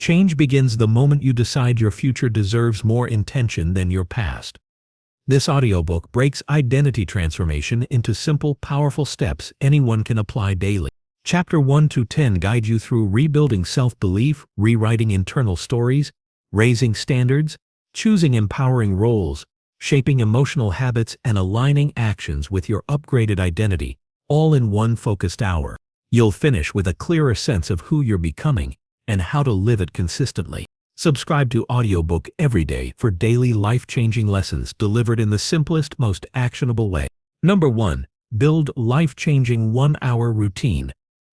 Change begins the moment you decide your future deserves more intention than your past. This audiobook breaks identity transformation into simple, powerful steps anyone can apply daily. Chapter 1 to 10 guide you through rebuilding self-belief, rewriting internal stories, raising standards, choosing empowering roles, shaping emotional habits, and aligning actions with your upgraded identity, all in one focused hour. You'll finish with a clearer sense of who you're becoming and how to live it consistently. Subscribe to Audiobook every day for daily life-changing lessons delivered in the simplest, most actionable way. Number 1. Build life-changing 1-hour routine.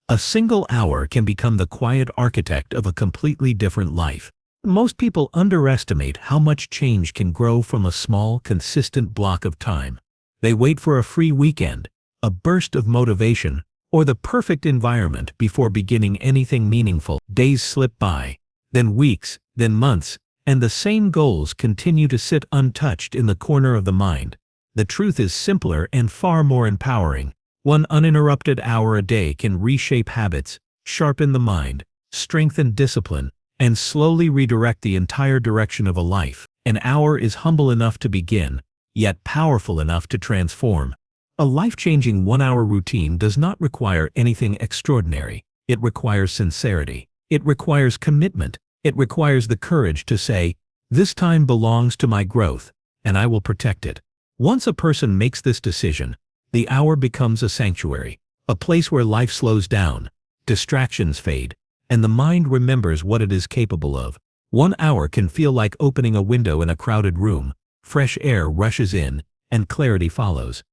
A single hour can become the quiet architect of a completely different life. Most people underestimate how much change can grow from a small, consistent block of time. They wait for a free weekend, a burst of motivation, or the perfect environment before beginning anything meaningful. Days slip by, then weeks, then months, and the same goals continue to sit untouched in the corner of the mind. The truth is simpler and far more empowering. One uninterrupted hour a day can reshape habits, sharpen the mind, strengthen discipline, and slowly redirect the entire direction of a life. An hour is humble enough to begin, yet powerful enough to transform. A life-changing 1-hour routine does not require anything extraordinary. It requires sincerity. It requires commitment. It requires the courage to say, "This time belongs to my growth, and I will protect it." Once a person makes this decision, the hour becomes a sanctuary, a place where life slows down, distractions fade, and the mind remembers what it is capable of. 1 hour can feel like opening a window in a crowded room. Fresh air rushes in, and clarity follows.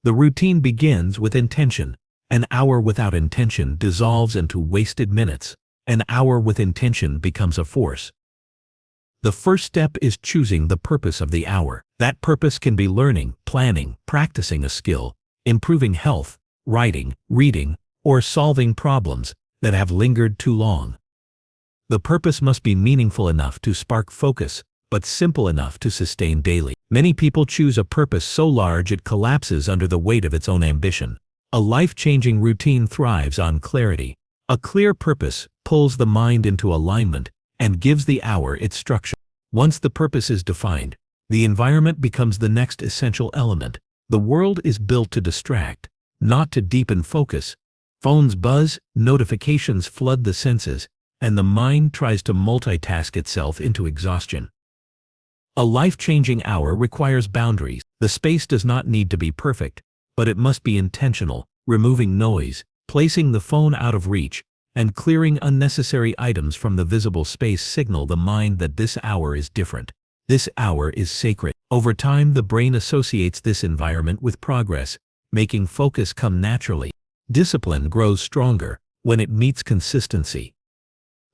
The routine begins with intention. An hour without intention dissolves into wasted minutes. An hour with intention becomes a force. The first step is choosing the purpose of the hour. That purpose can be learning, planning, practicing a skill, improving health, writing, reading, or solving problems that have lingered too long. The purpose must be meaningful enough to spark focus, but simple enough to sustain daily. Many people choose a purpose so large it collapses under the weight of its own ambition. A life-changing routine thrives on clarity. A clear purpose pulls the mind into alignment and gives the hour its structure. Once the purpose is defined, the environment becomes the next essential element. The world is built to distract, not to deepen focus. Phones buzz, notifications flood the senses, and the mind tries to multitask itself into exhaustion. A life-changing hour requires boundaries. The space does not need to be perfect, but it must be intentional, removing noise, placing the phone out of reach, and clearing unnecessary items from the visible space signal the mind that this hour is different. This hour is sacred. Over time, the brain associates this environment with progress, making focus come naturally. Discipline grows stronger when it meets consistency.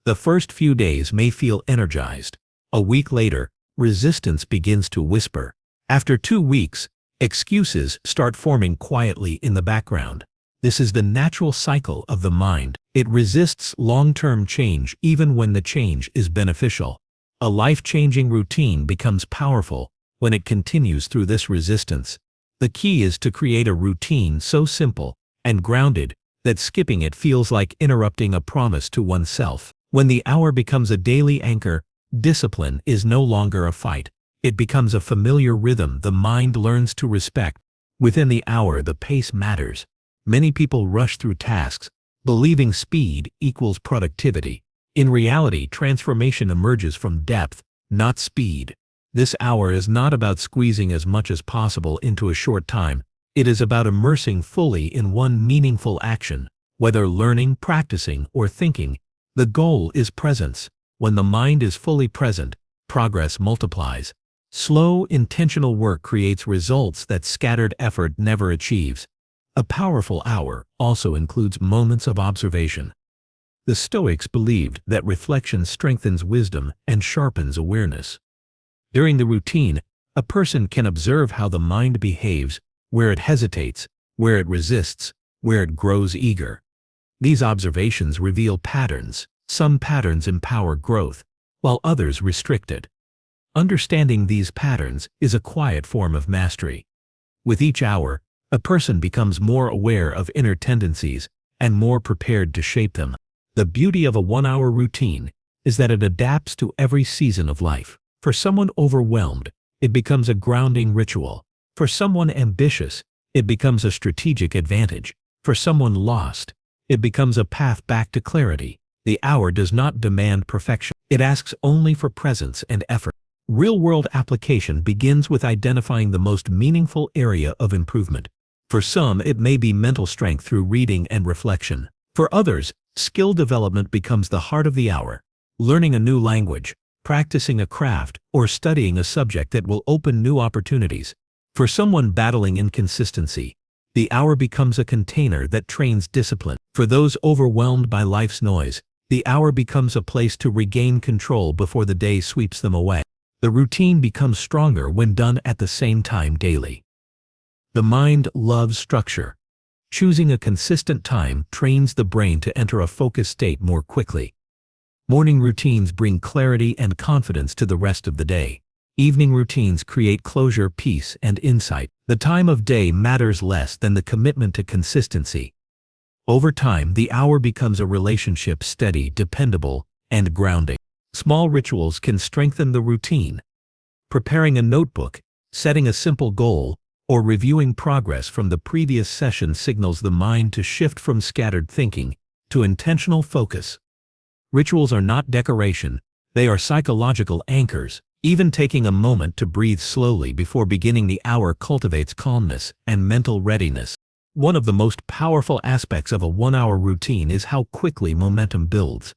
The first few days may feel energized. A week later, resistance begins to whisper. After 2 weeks, excuses start forming quietly in the background. This is the natural cycle of the mind. It resists long-term change even when the change is beneficial. A life-changing routine becomes powerful when it continues through this resistance. The key is to create a routine so simple and grounded that skipping it feels like interrupting a promise to oneself. When the hour becomes a daily anchor, discipline is no longer a fight. It becomes a familiar rhythm the mind learns to respect. Within the hour, the pace matters. Many people rush through tasks, believing speed equals productivity. In reality, transformation emerges from depth, not speed. This hour is not about squeezing as much as possible into a short time. It is about immersing fully in one meaningful action. Whether learning, practicing, or thinking, the goal is presence. When the mind is fully present, progress multiplies. Slow, intentional work creates results that scattered effort never achieves. A powerful hour also includes moments of observation. The Stoics believed that reflection strengthens wisdom and sharpens awareness. During the routine, a person can observe how the mind behaves, where it hesitates, where it resists, where it grows eager. These observations reveal patterns. Some patterns empower growth, while others restrict it. Understanding these patterns is a quiet form of mastery. With each hour, a person becomes more aware of inner tendencies and more prepared to shape them. The beauty of a 1-hour routine is that it adapts to every season of life. For someone overwhelmed, it becomes a grounding ritual. For someone ambitious, it becomes a strategic advantage. For someone lost, it becomes a path back to clarity. The hour does not demand perfection. It asks only for presence and effort. Real-world application begins with identifying the most meaningful area of improvement. For some, it may be mental strength through reading and reflection. For others, skill development becomes the heart of the hour. Learning a new language, practicing a craft, or studying a subject that will open new opportunities. For someone battling inconsistency, the hour becomes a container that trains discipline. For those overwhelmed by life's noise, the hour becomes a place to regain control before the day sweeps them away. The routine becomes stronger when done at the same time daily. The mind loves structure. Choosing a consistent time trains the brain to enter a focused state more quickly. Morning routines bring clarity and confidence to the rest of the day. Evening routines create closure, peace, and insight. The time of day matters less than the commitment to consistency. Over time, the hour becomes a relationship steady, dependable, and grounding. Small rituals can strengthen the routine. Preparing a notebook, setting a simple goal, or reviewing progress from the previous session signals the mind to shift from scattered thinking to intentional focus. Rituals are not decoration, they are psychological anchors. Even taking a moment to breathe slowly before beginning the hour cultivates calmness and mental readiness. One of the most powerful aspects of a one-hour routine is how quickly momentum builds.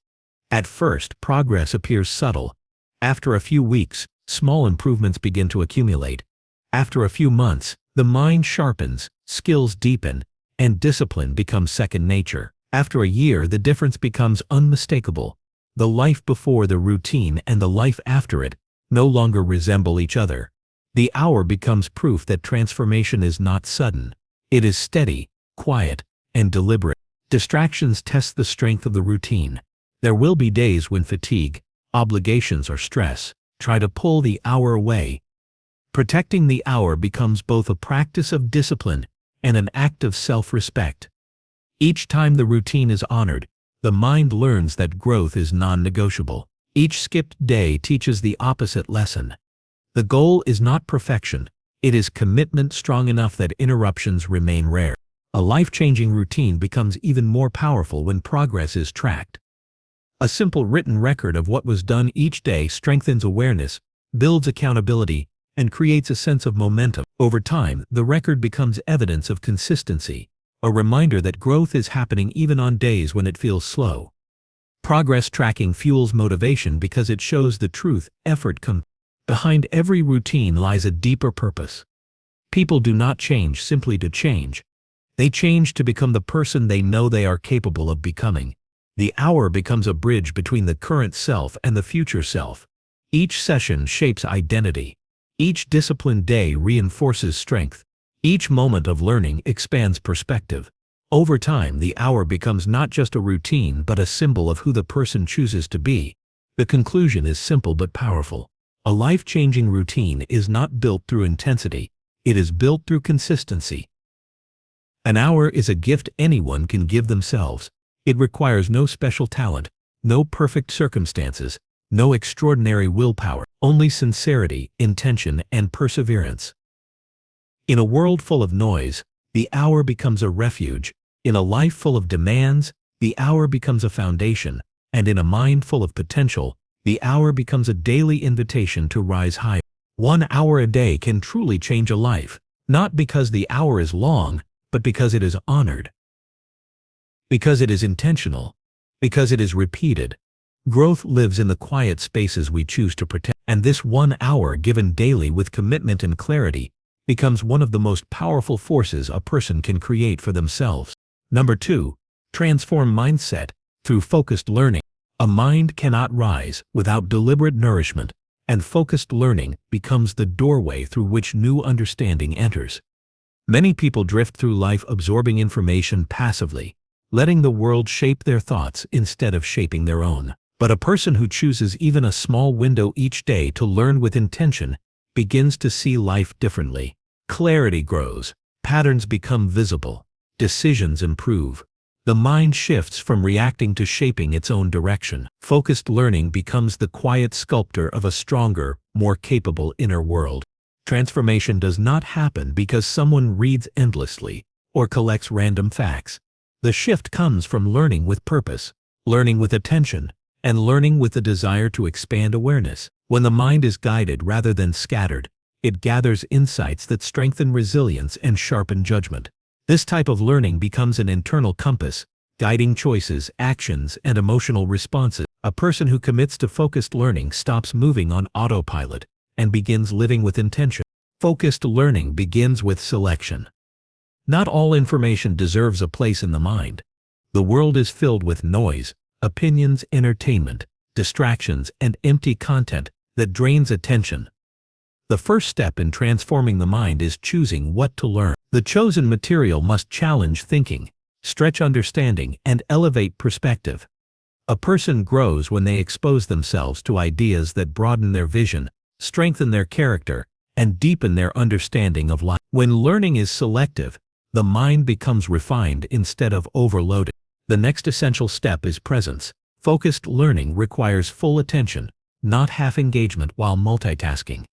At first, progress appears subtle. After a few weeks, small improvements begin to accumulate. After a few months, the mind sharpens, skills deepen, and discipline becomes second nature. After a year, the difference becomes unmistakable. The life before the routine and the life after it no longer resemble each other. The hour becomes proof that transformation is not sudden. It is steady, quiet, and deliberate. Distractions test the strength of the routine. There will be days when fatigue, obligations, or stress try to pull the hour away. Protecting the hour becomes both a practice of discipline and an act of self-respect. Each time the routine is honored, the mind learns that growth is non-negotiable. Each skipped day teaches the opposite lesson. The goal is not perfection, it is commitment strong enough that interruptions remain rare. A life-changing routine becomes even more powerful when progress is tracked. A simple written record of what was done each day strengthens awareness, builds accountability, and creates a sense of momentum. Over time, the record becomes evidence of consistency, a reminder that growth is happening even on days when it feels slow. Progress tracking fuels motivation because it shows the truth, effort comes. Behind every routine lies a deeper purpose. People do not change simply to change. They change to become the person they know they are capable of becoming. The hour becomes a bridge between the current self and the future self. Each session shapes identity. Each disciplined day reinforces strength. Each moment of learning expands perspective. Over time, the hour becomes not just a routine but a symbol of who the person chooses to be. The conclusion is simple but powerful. A life-changing routine is not built through intensity, it is built through consistency. An hour is a gift anyone can give themselves. It requires no special talent, no perfect circumstances, no extraordinary willpower, only sincerity, intention, and perseverance. In a world full of noise, the hour becomes a refuge. In a life full of demands, the hour becomes a foundation. And in a mind full of potential, the hour becomes a daily invitation to rise higher. 1 hour a day can truly change a life, not because the hour is long, but because it is honored. Because it is intentional. Because it is repeated. Growth lives in the quiet spaces we choose to protect. And this 1 hour given daily with commitment and clarity becomes one of the most powerful forces a person can create for themselves. Number 2. Transform mindset through focused learning. A mind cannot rise without deliberate nourishment, and focused learning becomes the doorway through which new understanding enters. Many people drift through life absorbing information passively, letting the world shape their thoughts instead of shaping their own. But a person who chooses even a small window each day to learn with intention begins to see life differently. Clarity grows, patterns become visible, decisions improve, The mind shifts from reacting to shaping its own direction. Focused learning becomes the quiet sculptor of a stronger, more capable inner world. Transformation does not happen because someone reads endlessly or collects random facts. The shift comes from learning with purpose, learning with attention, and learning with the desire to expand awareness. When the mind is guided rather than scattered, it gathers insights that strengthen resilience and sharpen judgment. This type of learning becomes an internal compass, guiding choices, actions, and emotional responses. A person who commits to focused learning stops moving on autopilot and begins living with intention. Focused learning begins with selection. Not all information deserves a place in the mind. The world is filled with noise, opinions, entertainment, distractions, and empty content that drains attention. The first step in transforming the mind is choosing what to learn. The chosen material must challenge thinking, stretch understanding, and elevate perspective. A person grows when they expose themselves to ideas that broaden their vision, strengthen their character, and deepen their understanding of life. When learning is selective, the mind becomes refined instead of overloaded. The next essential step is presence. Focused learning requires full attention, not half engagement while multitasking.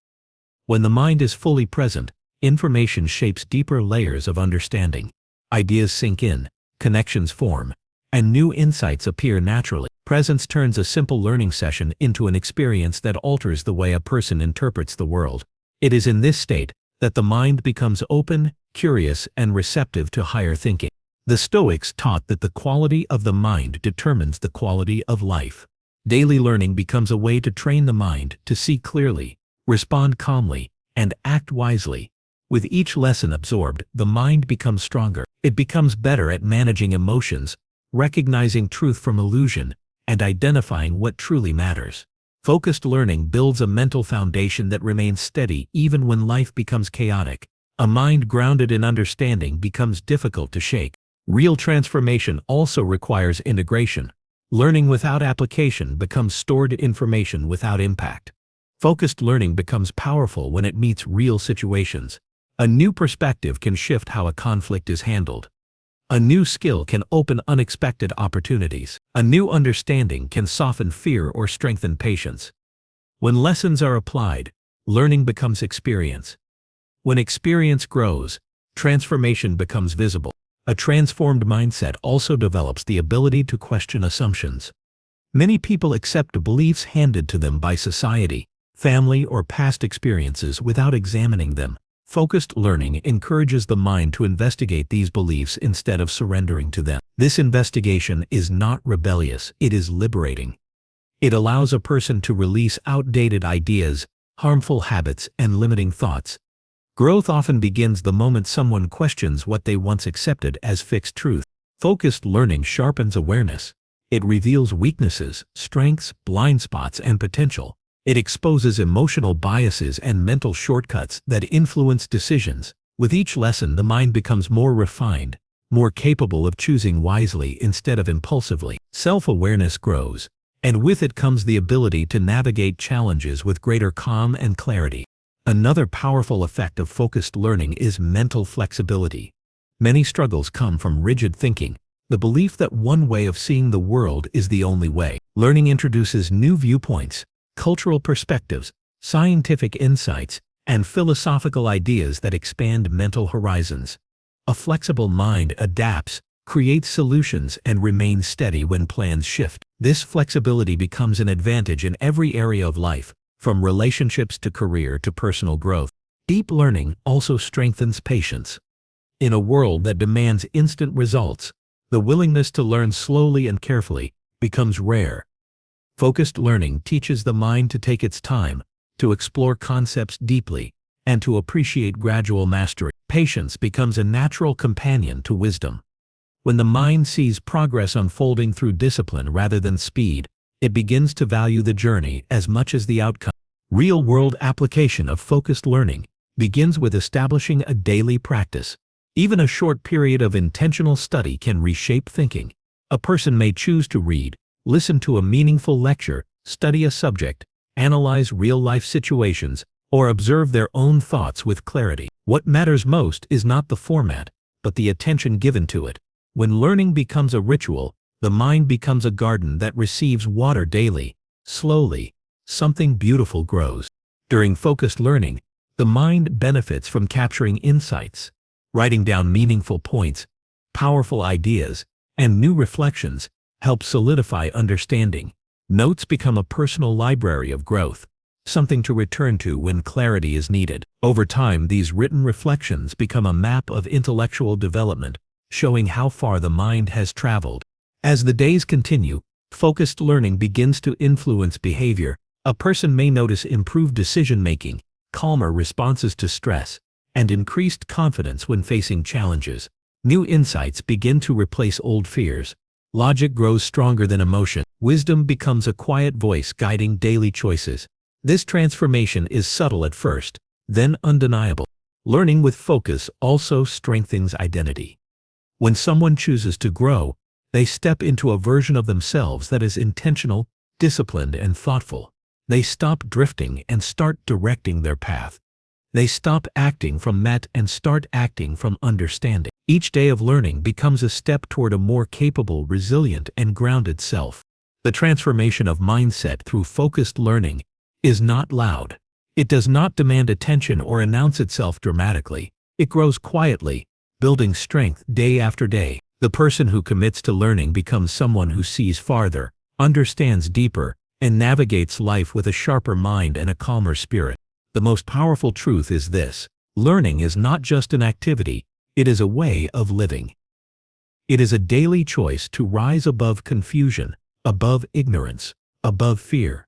When the mind is fully present, information shapes deeper layers of understanding. Ideas sink in, connections form, and new insights appear naturally. Presence turns a simple learning session into an experience that alters the way a person interprets the world. It is in this state that the mind becomes open, curious, and receptive to higher thinking. The Stoics taught that the quality of the mind determines the quality of life. Daily learning becomes a way to train the mind to see clearly, respond calmly, and act wisely. With each lesson absorbed, the mind becomes stronger. It becomes better at managing emotions, recognizing truth from illusion, and identifying what truly matters. Focused learning builds a mental foundation that remains steady even when life becomes chaotic. A mind grounded in understanding becomes difficult to shake. Real transformation also requires integration. Learning without application becomes stored information without impact. Focused learning becomes powerful when it meets real situations. A new perspective can shift how a conflict is handled. A new skill can open unexpected opportunities. A new understanding can soften fear or strengthen patience. When lessons are applied, learning becomes experience. When experience grows, transformation becomes visible. A transformed mindset also develops the ability to question assumptions. Many people accept beliefs handed to them by society, family, or past experiences without examining them. Focused learning encourages the mind to investigate these beliefs instead of surrendering to them. This investigation is not rebellious, it is liberating. It allows a person to release outdated ideas, harmful habits, and limiting thoughts. Growth often begins the moment someone questions what they once accepted as fixed truth. Focused learning sharpens awareness. It reveals weaknesses, strengths, blind spots, and potential. It exposes emotional biases and mental shortcuts that influence decisions. With each lesson, the mind becomes more refined, more capable of choosing wisely instead of impulsively. Self-awareness grows, and with it comes the ability to navigate challenges with greater calm and clarity. Another powerful effect of focused learning is mental flexibility. Many struggles come from rigid thinking, the belief that one way of seeing the world is the only way. Learning introduces new viewpoints, cultural perspectives, scientific insights, and philosophical ideas that expand mental horizons. A flexible mind adapts, creates solutions, and remains steady when plans shift. This flexibility becomes an advantage in every area of life, from relationships to career to personal growth. Deep learning also strengthens patience. In a world that demands instant results, the willingness to learn slowly and carefully becomes rare. Focused learning teaches the mind to take its time, to explore concepts deeply, and to appreciate gradual mastery. Patience becomes a natural companion to wisdom. When the mind sees progress unfolding through discipline rather than speed, it begins to value the journey as much as the outcome. Real-world application of focused learning begins with establishing a daily practice. Even a short period of intentional study can reshape thinking. A person may choose to read, listen to a meaningful lecture, study a subject, analyze real-life situations, or observe their own thoughts with clarity. What matters most is not the format, but the attention given to it. When learning becomes a ritual, the mind becomes a garden that receives water daily. Slowly, something beautiful grows. During focused learning, the mind benefits from capturing insights, writing down meaningful points, powerful ideas, and new reflections help solidify understanding. Notes become a personal library of growth, something to return to when clarity is needed. Over time, these written reflections become a map of intellectual development, showing how far the mind has traveled. As the days continue, focused learning begins to influence behavior. A person may notice improved decision-making, calmer responses to stress, and increased confidence when facing challenges. New insights begin to replace old fears. Logic grows stronger than emotion. Wisdom becomes a quiet voice guiding daily choices. This transformation is subtle at first, then undeniable. Learning with focus also strengthens identity. When someone chooses to grow, they step into a version of themselves that is intentional, disciplined, and thoughtful. They stop drifting and start directing their path. They stop acting from met and start acting from understanding. Each day of learning becomes a step toward a more capable, resilient, and grounded self. The transformation of mindset through focused learning is not loud. It does not demand attention or announce itself dramatically. It grows quietly, building strength day after day. The person who commits to learning becomes someone who sees farther, understands deeper, and navigates life with a sharper mind and a calmer spirit. The most powerful truth is this: learning is not just an activity, it is a way of living. It is a daily choice to rise above confusion, above ignorance, above fear.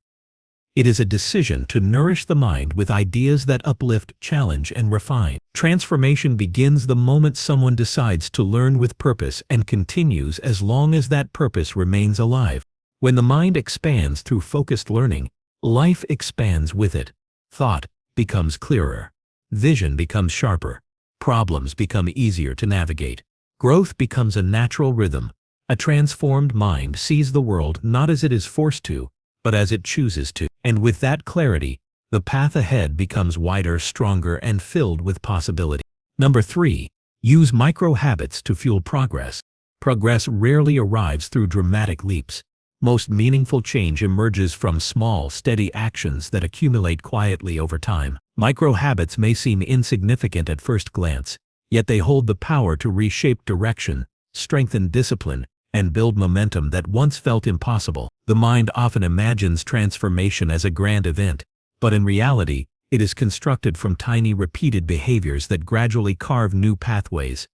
It is a decision to nourish the mind with ideas that uplift, challenge, and refine. Transformation begins the moment someone decides to learn with purpose and continues as long as that purpose remains alive. When the mind expands through focused learning, life expands with it. Thought becomes clearer. Vision becomes sharper. Problems become easier to navigate. Growth becomes a natural rhythm. A transformed mind sees the world not as it is forced to, but as it chooses to. And with that clarity, the path ahead becomes wider, stronger, and filled with possibility. Number 3. Use micro-habits to fuel progress. Progress rarely arrives through dramatic leaps. Most meaningful change emerges from small, steady actions that accumulate quietly over time. Micro-habits may seem insignificant at first glance, yet they hold the power to reshape direction, strengthen discipline, and build momentum that once felt impossible. The mind often imagines transformation as a grand event, but in reality, it is constructed from tiny repeated behaviors that gradually carve new pathways.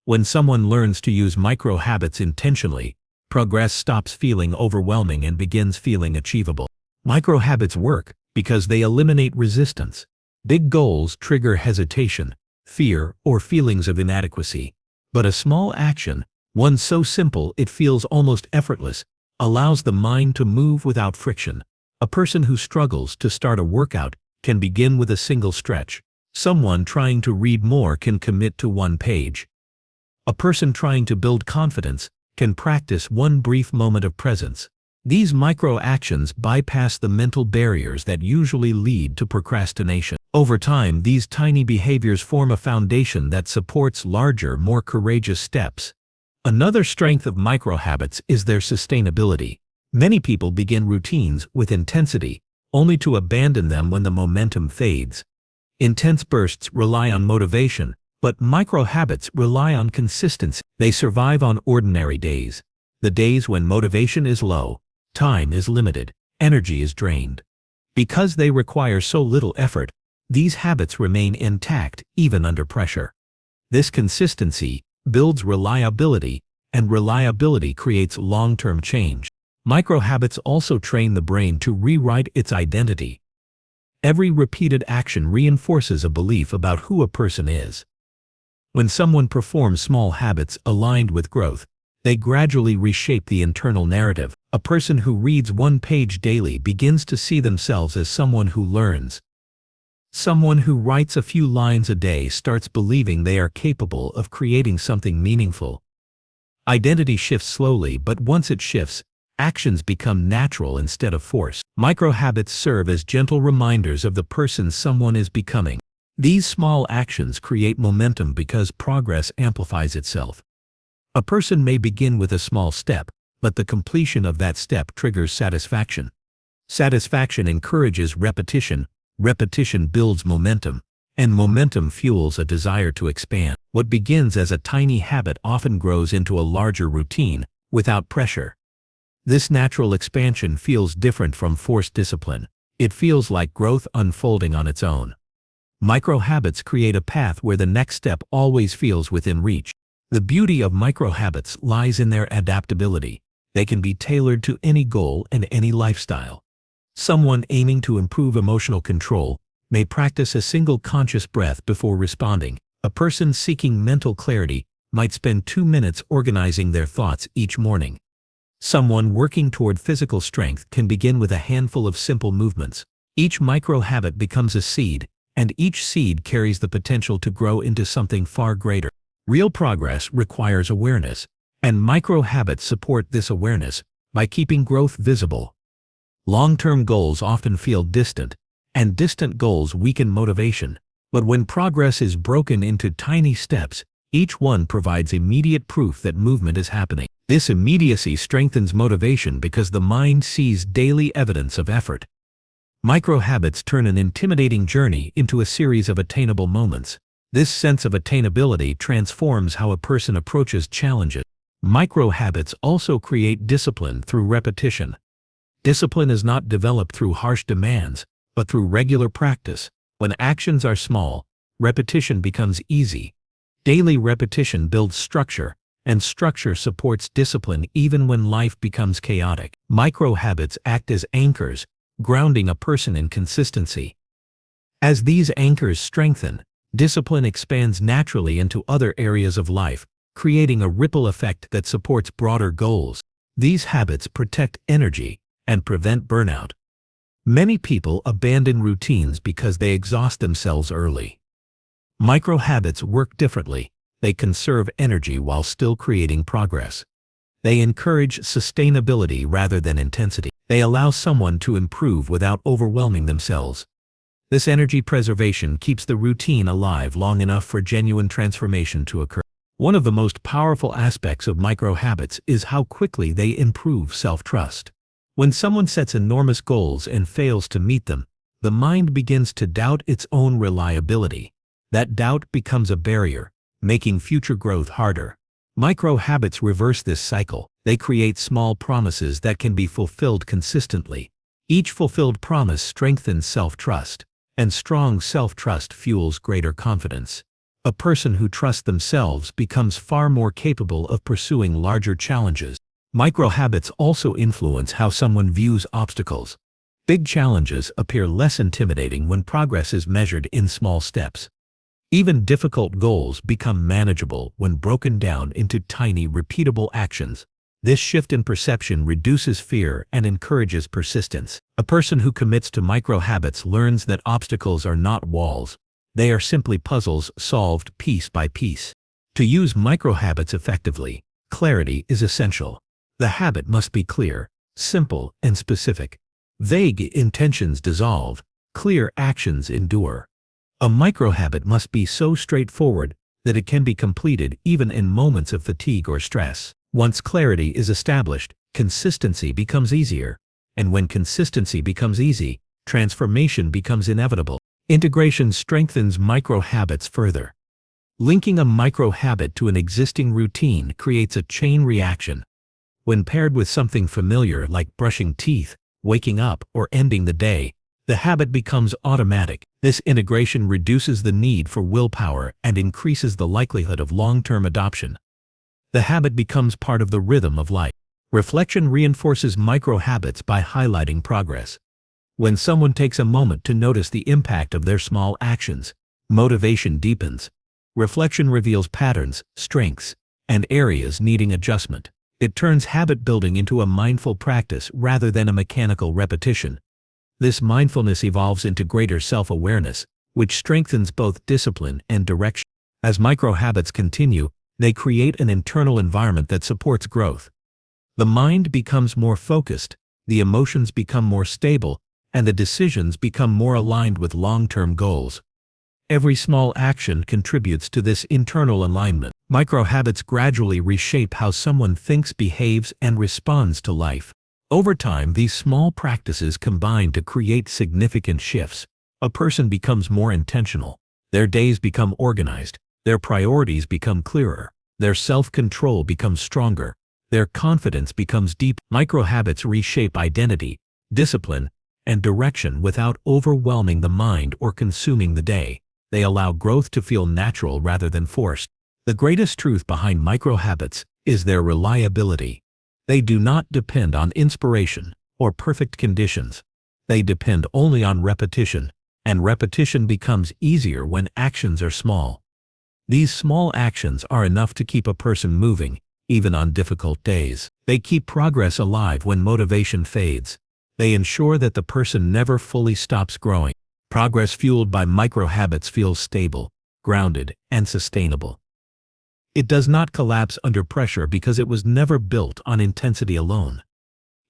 When someone learns to use micro-habits intentionally, progress stops feeling overwhelming and begins feeling achievable. Micro-habits work because they eliminate resistance. Big goals trigger hesitation, fear, or feelings of inadequacy. But a small action, one so simple it feels almost effortless, allows the mind to move without friction. A person who struggles to start a workout can begin with a single stretch. Someone trying to read more can commit to one page. A person trying to build confidence can practice one brief moment of presence. These micro-actions bypass the mental barriers that usually lead to procrastination. Over time, these tiny behaviors form a foundation that supports larger, more courageous steps. Another strength of micro-habits is their sustainability. Many people begin routines with intensity, only to abandon them when the momentum fades. Intense bursts rely on motivation, but micro-habits rely on consistency. They survive on ordinary days. The days when motivation is low, time is limited, energy is drained. Because they require so little effort, these habits remain intact even under pressure. This consistency builds reliability, and reliability creates long-term change. Micro-habits also train the brain to rewrite its identity. Every repeated action reinforces a belief about who a person is. When someone performs small habits aligned with growth, they gradually reshape the internal narrative. A person who reads one page daily begins to see themselves as someone who learns. Someone who writes a few lines a day starts believing they are capable of creating something meaningful. Identity shifts slowly, but once it shifts, actions become natural instead of forced. Micro-habits serve as gentle reminders of the person someone is becoming. These small actions create momentum because progress amplifies itself. A person may begin with a small step, but the completion of that step triggers satisfaction. Satisfaction encourages repetition, repetition builds momentum, and momentum fuels a desire to expand. What begins as a tiny habit often grows into a larger routine, without pressure. This natural expansion feels different from forced discipline. It feels like growth unfolding on its own. Micro-habits create a path where the next step always feels within reach. The beauty of micro-habits lies in their adaptability. They can be tailored to any goal and any lifestyle. Someone aiming to improve emotional control may practice a single conscious breath before responding. A person seeking mental clarity might spend 2 minutes organizing their thoughts each morning. Someone working toward physical strength can begin with a handful of simple movements. Each micro-habit becomes a seed, and each seed carries the potential to grow into something far greater. Real progress requires awareness, and micro-habits support this awareness by keeping growth visible. Long-term goals often feel distant, and distant goals weaken motivation. But when progress is broken into tiny steps, each one provides immediate proof that movement is happening. This immediacy strengthens motivation because the mind sees daily evidence of effort. Micro-habits turn an intimidating journey into a series of attainable moments. This sense of attainability transforms how a person approaches challenges. Micro-habits also create discipline through repetition. Discipline is not developed through harsh demands, but through regular practice. When actions are small, repetition becomes easy. Daily repetition builds structure, and structure supports discipline even when life becomes chaotic. Micro-habits act as anchors, grounding a person in consistency. As these anchors strengthen, discipline expands naturally into other areas of life, creating a ripple effect that supports broader goals. These habits protect energy and prevent burnout. Many people abandon routines because they exhaust themselves early. Micro-habits work differently. They conserve energy while still creating progress. They encourage sustainability rather than intensity. They allow someone to improve without overwhelming themselves. This energy preservation keeps the routine alive long enough for genuine transformation to occur. One of the most powerful aspects of micro-habits is how quickly they improve self-trust. When someone sets enormous goals and fails to meet them, the mind begins to doubt its own reliability. That doubt becomes a barrier, making future growth harder. Micro-habits reverse this cycle. They create small promises that can be fulfilled consistently. Each fulfilled promise strengthens self-trust, and strong self-trust fuels greater confidence. A person who trusts themselves becomes far more capable of pursuing larger challenges. Micro-habits also influence how someone views obstacles. Big challenges appear less intimidating when progress is measured in small steps. Even difficult goals become manageable when broken down into tiny, repeatable actions. This shift in perception reduces fear and encourages persistence. A person who commits to micro-habits learns that obstacles are not walls. They are simply puzzles solved piece by piece. To use micro-habits effectively, clarity is essential. The habit must be clear, simple, and specific. Vague intentions dissolve, clear actions endure. A micro-habit must be so straightforward that it can be completed even in moments of fatigue or stress. Once clarity is established, consistency becomes easier. And when consistency becomes easy, transformation becomes inevitable. Integration strengthens micro-habits further. Linking a micro-habit to an existing routine creates a chain reaction. When paired with something familiar like brushing teeth, waking up, or ending the day, the habit becomes automatic. This integration reduces the need for willpower and increases the likelihood of long-term adoption. The habit becomes part of the rhythm of life. Reflection reinforces micro-habits by highlighting progress. When someone takes a moment to notice the impact of their small actions, motivation deepens. Reflection reveals patterns, strengths, and areas needing adjustment. It turns habit building into a mindful practice rather than a mechanical repetition. This mindfulness evolves into greater self-awareness, which strengthens both discipline and direction. As micro-habits continue, they create an internal environment that supports growth. The mind becomes more focused, the emotions become more stable, and the decisions become more aligned with long-term goals. Every small action contributes to this internal alignment. Micro-habits gradually reshape how someone thinks, behaves, and responds to life. Over time, these small practices combine to create significant shifts. A person becomes more intentional. Their days become organized. Their priorities become clearer. Their self-control becomes stronger. Their confidence becomes deep. Micro-habits reshape identity, discipline, and direction without overwhelming the mind or consuming the day. They allow growth to feel natural rather than forced. The greatest truth behind micro-habits is their reliability. They do not depend on inspiration or perfect conditions. They depend only on repetition, and repetition becomes easier when actions are small. These small actions are enough to keep a person moving, even on difficult days. They keep progress alive when motivation fades. They ensure that the person never fully stops growing. Progress fueled by micro-habits feels stable, grounded, and sustainable. It does not collapse under pressure because it was never built on intensity alone.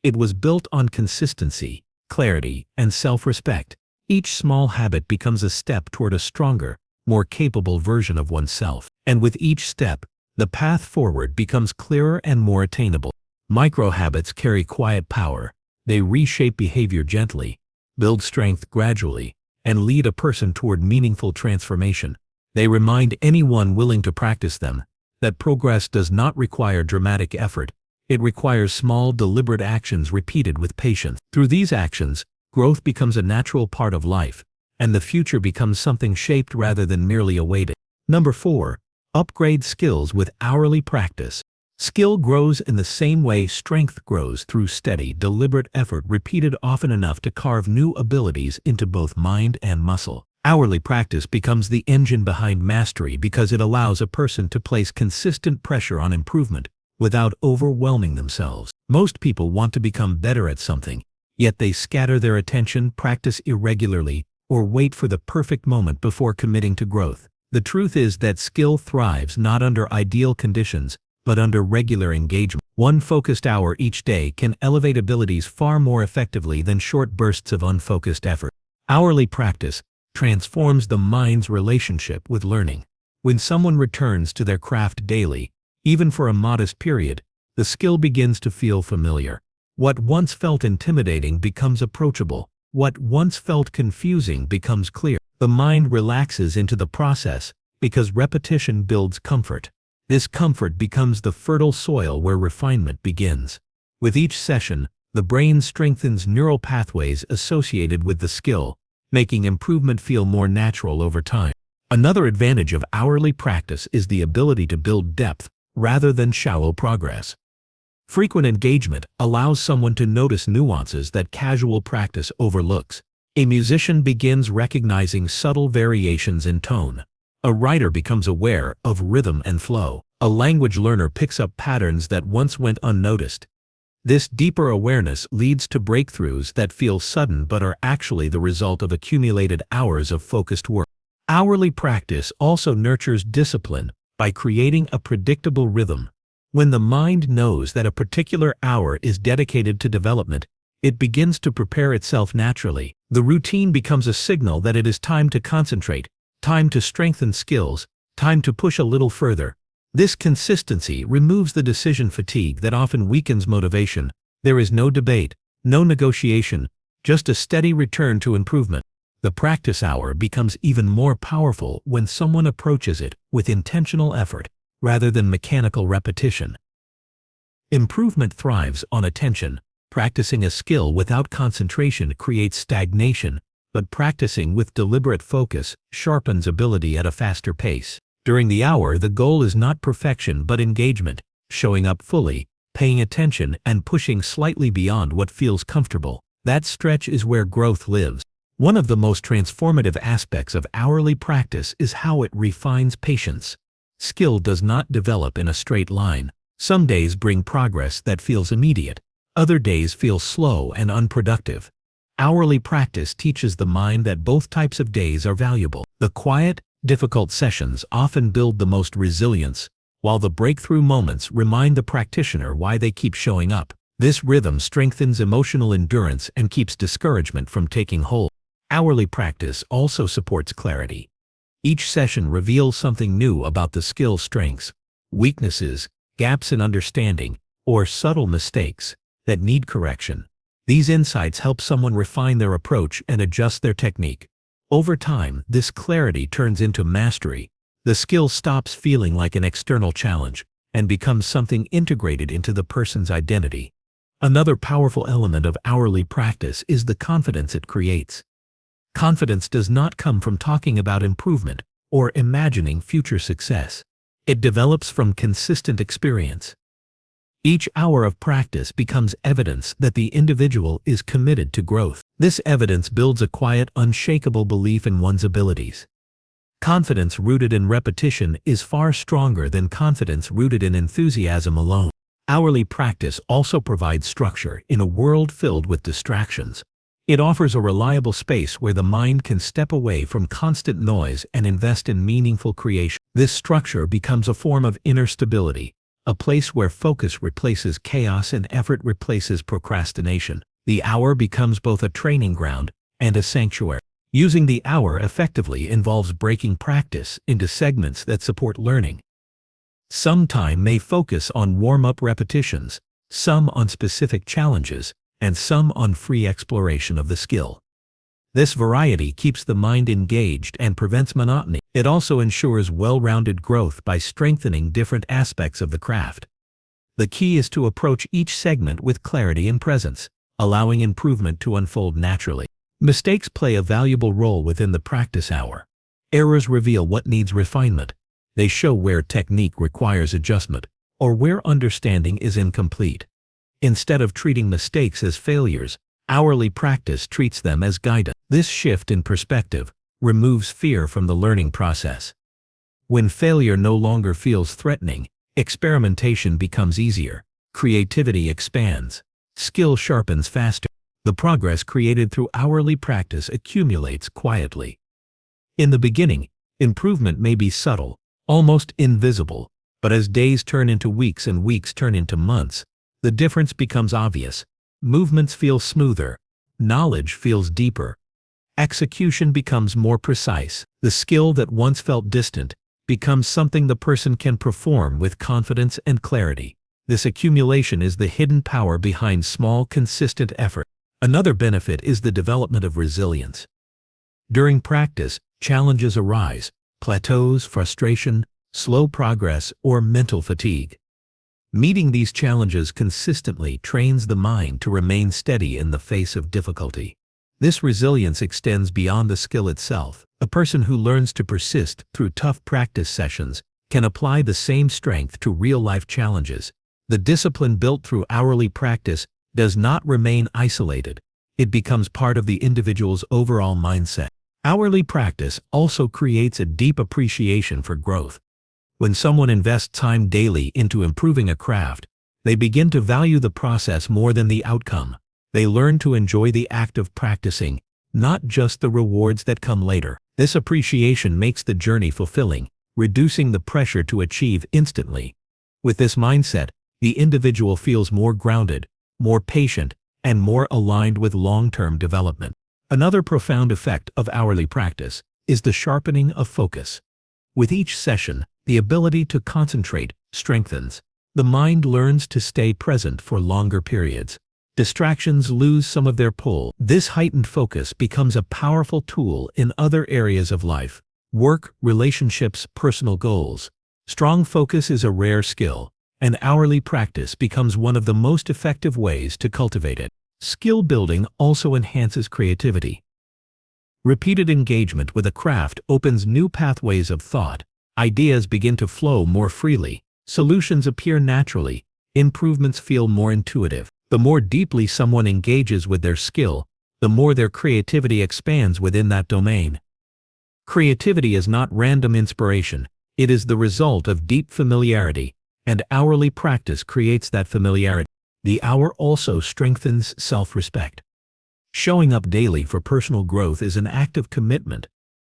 It was built on consistency, clarity, and self-respect. Each small habit becomes a step toward a stronger, more capable version of oneself. And with each step, the path forward becomes clearer and more attainable. Micro-habits carry quiet power. They reshape behavior gently, build strength gradually, and lead a person toward meaningful transformation. They remind anyone willing to practice them that progress does not require dramatic effort. It requires small, deliberate actions repeated with patience. Through these actions, growth becomes a natural part of life, and the future becomes something shaped rather than merely awaited. Number 4. Upgrade skills with hourly practice. Skill grows in the same way strength grows, through steady, deliberate effort repeated often enough to carve new abilities into both mind and muscle. Hourly practice becomes the engine behind mastery because it allows a person to place consistent pressure on improvement without overwhelming themselves. Most people want to become better at something, yet they scatter their attention, practice irregularly, or wait for the perfect moment before committing to growth. The truth is that skill thrives not under ideal conditions, but under regular engagement. One focused hour each day can elevate abilities far more effectively than short bursts of unfocused effort. Hourly practice transforms the mind's relationship with learning. When someone returns to their craft daily, even for a modest period, the skill begins to feel familiar. What once felt intimidating becomes approachable. What once felt confusing becomes clear. The mind relaxes into the process because repetition builds comfort. This comfort becomes the fertile soil where refinement begins. With each session, the brain strengthens neural pathways associated with the skill, making improvement feel more natural over time. Another advantage of hourly practice is the ability to build depth rather than shallow progress. Frequent engagement allows someone to notice nuances that casual practice overlooks. A musician begins recognizing subtle variations in tone. A writer becomes aware of rhythm and flow. A language learner picks up patterns that once went unnoticed. This deeper awareness leads to breakthroughs that feel sudden but are actually the result of accumulated hours of focused work. Hourly practice also nurtures discipline by creating a predictable rhythm. When the mind knows that a particular hour is dedicated to development, it begins to prepare itself naturally. The routine becomes a signal that it is time to concentrate, time to strengthen skills, time to push a little further. This consistency removes the decision fatigue that often weakens motivation. There is no debate, no negotiation, just a steady return to improvement. The practice hour becomes even more powerful when someone approaches it with intentional effort rather than mechanical repetition. Improvement thrives on attention. Practicing a skill without concentration creates stagnation, but practicing with deliberate focus sharpens ability at a faster pace. During the hour, the goal is not perfection but engagement, showing up fully, paying attention, and pushing slightly beyond what feels comfortable. That stretch is where growth lives. One of the most transformative aspects of hourly practice is how it refines patience. Skill does not develop in a straight line. Some days bring progress that feels immediate. Other days feel slow and unproductive. Hourly practice teaches the mind that both types of days are valuable. The quiet, difficult sessions often build the most resilience, while the breakthrough moments remind the practitioner why they keep showing up. This rhythm strengthens emotional endurance and keeps discouragement from taking hold. Hourly practice also supports clarity. Each session reveals something new about the skill's strengths, weaknesses, gaps in understanding, or subtle mistakes that need correction. These insights help someone refine their approach and adjust their technique. Over time, this clarity turns into mastery. The skill stops feeling like an external challenge and becomes something integrated into the person's identity. Another powerful element of hourly practice is the confidence it creates. Confidence does not come from talking about improvement or imagining future success. It develops from consistent experience. Each hour of practice becomes evidence that the individual is committed to growth. This evidence builds a quiet, unshakable belief in one's abilities. Confidence rooted in repetition is far stronger than confidence rooted in enthusiasm alone. Hourly practice also provides structure in a world filled with distractions. It offers a reliable space where the mind can step away from constant noise and invest in meaningful creation. This structure becomes a form of inner stability, a place where focus replaces chaos and effort replaces procrastination. The hour becomes both a training ground and a sanctuary. Using the hour effectively involves breaking practice into segments that support learning. Some time may focus on warm-up repetitions, some on specific challenges, and some on free exploration of the skill. This variety keeps the mind engaged and prevents monotony. It also ensures well-rounded growth by strengthening different aspects of the craft. The key is to approach each segment with clarity and presence, allowing improvement to unfold naturally. Mistakes play a valuable role within the practice hour. Errors reveal what needs refinement. They show where technique requires adjustment, or where understanding is incomplete. Instead of treating mistakes as failures, hourly practice treats them as guidance. This shift in perspective removes fear from the learning process. When failure no longer feels threatening, experimentation becomes easier, creativity expands, skill sharpens faster. The progress created through hourly practice accumulates quietly. In the beginning, improvement may be subtle, almost invisible, but as days turn into weeks and weeks turn into months, the difference becomes obvious. Movements feel smoother, knowledge feels deeper, execution becomes more precise. The skill that once felt distant becomes something the person can perform with confidence and clarity. This accumulation is the hidden power behind small, consistent effort. Another benefit is the development of resilience. During practice, challenges arise, plateaus, frustration, slow progress, or mental fatigue. Meeting these challenges consistently trains the mind to remain steady in the face of difficulty. This resilience extends beyond the skill itself. A person who learns to persist through tough practice sessions can apply the same strength to real-life challenges. The discipline built through hourly practice does not remain isolated. It becomes part of the individual's overall mindset. Hourly practice also creates a deep appreciation for growth. When someone invests time daily into improving a craft, they begin to value the process more than the outcome. They learn to enjoy the act of practicing, not just the rewards that come later. This appreciation makes the journey fulfilling, reducing the pressure to achieve instantly. With this mindset, the individual feels more grounded, more patient, and more aligned with long-term development. Another profound effect of hourly practice is the sharpening of focus. With each session, the ability to concentrate strengthens. The mind learns to stay present for longer periods. Distractions lose some of their pull. This heightened focus becomes a powerful tool in other areas of life: work, relationships, personal goals. Strong focus is a rare skill, and hourly practice becomes one of the most effective ways to cultivate it. Skill building also enhances creativity. Repeated engagement with a craft opens new pathways of thought. Ideas begin to flow more freely. Solutions appear naturally. Improvements feel more intuitive. The more deeply someone engages with their skill, the more their creativity expands within that domain. Creativity is not random inspiration. It is the result of deep familiarity, and hourly practice creates that familiarity. The hour also strengthens self-respect. Showing up daily for personal growth is an act of commitment.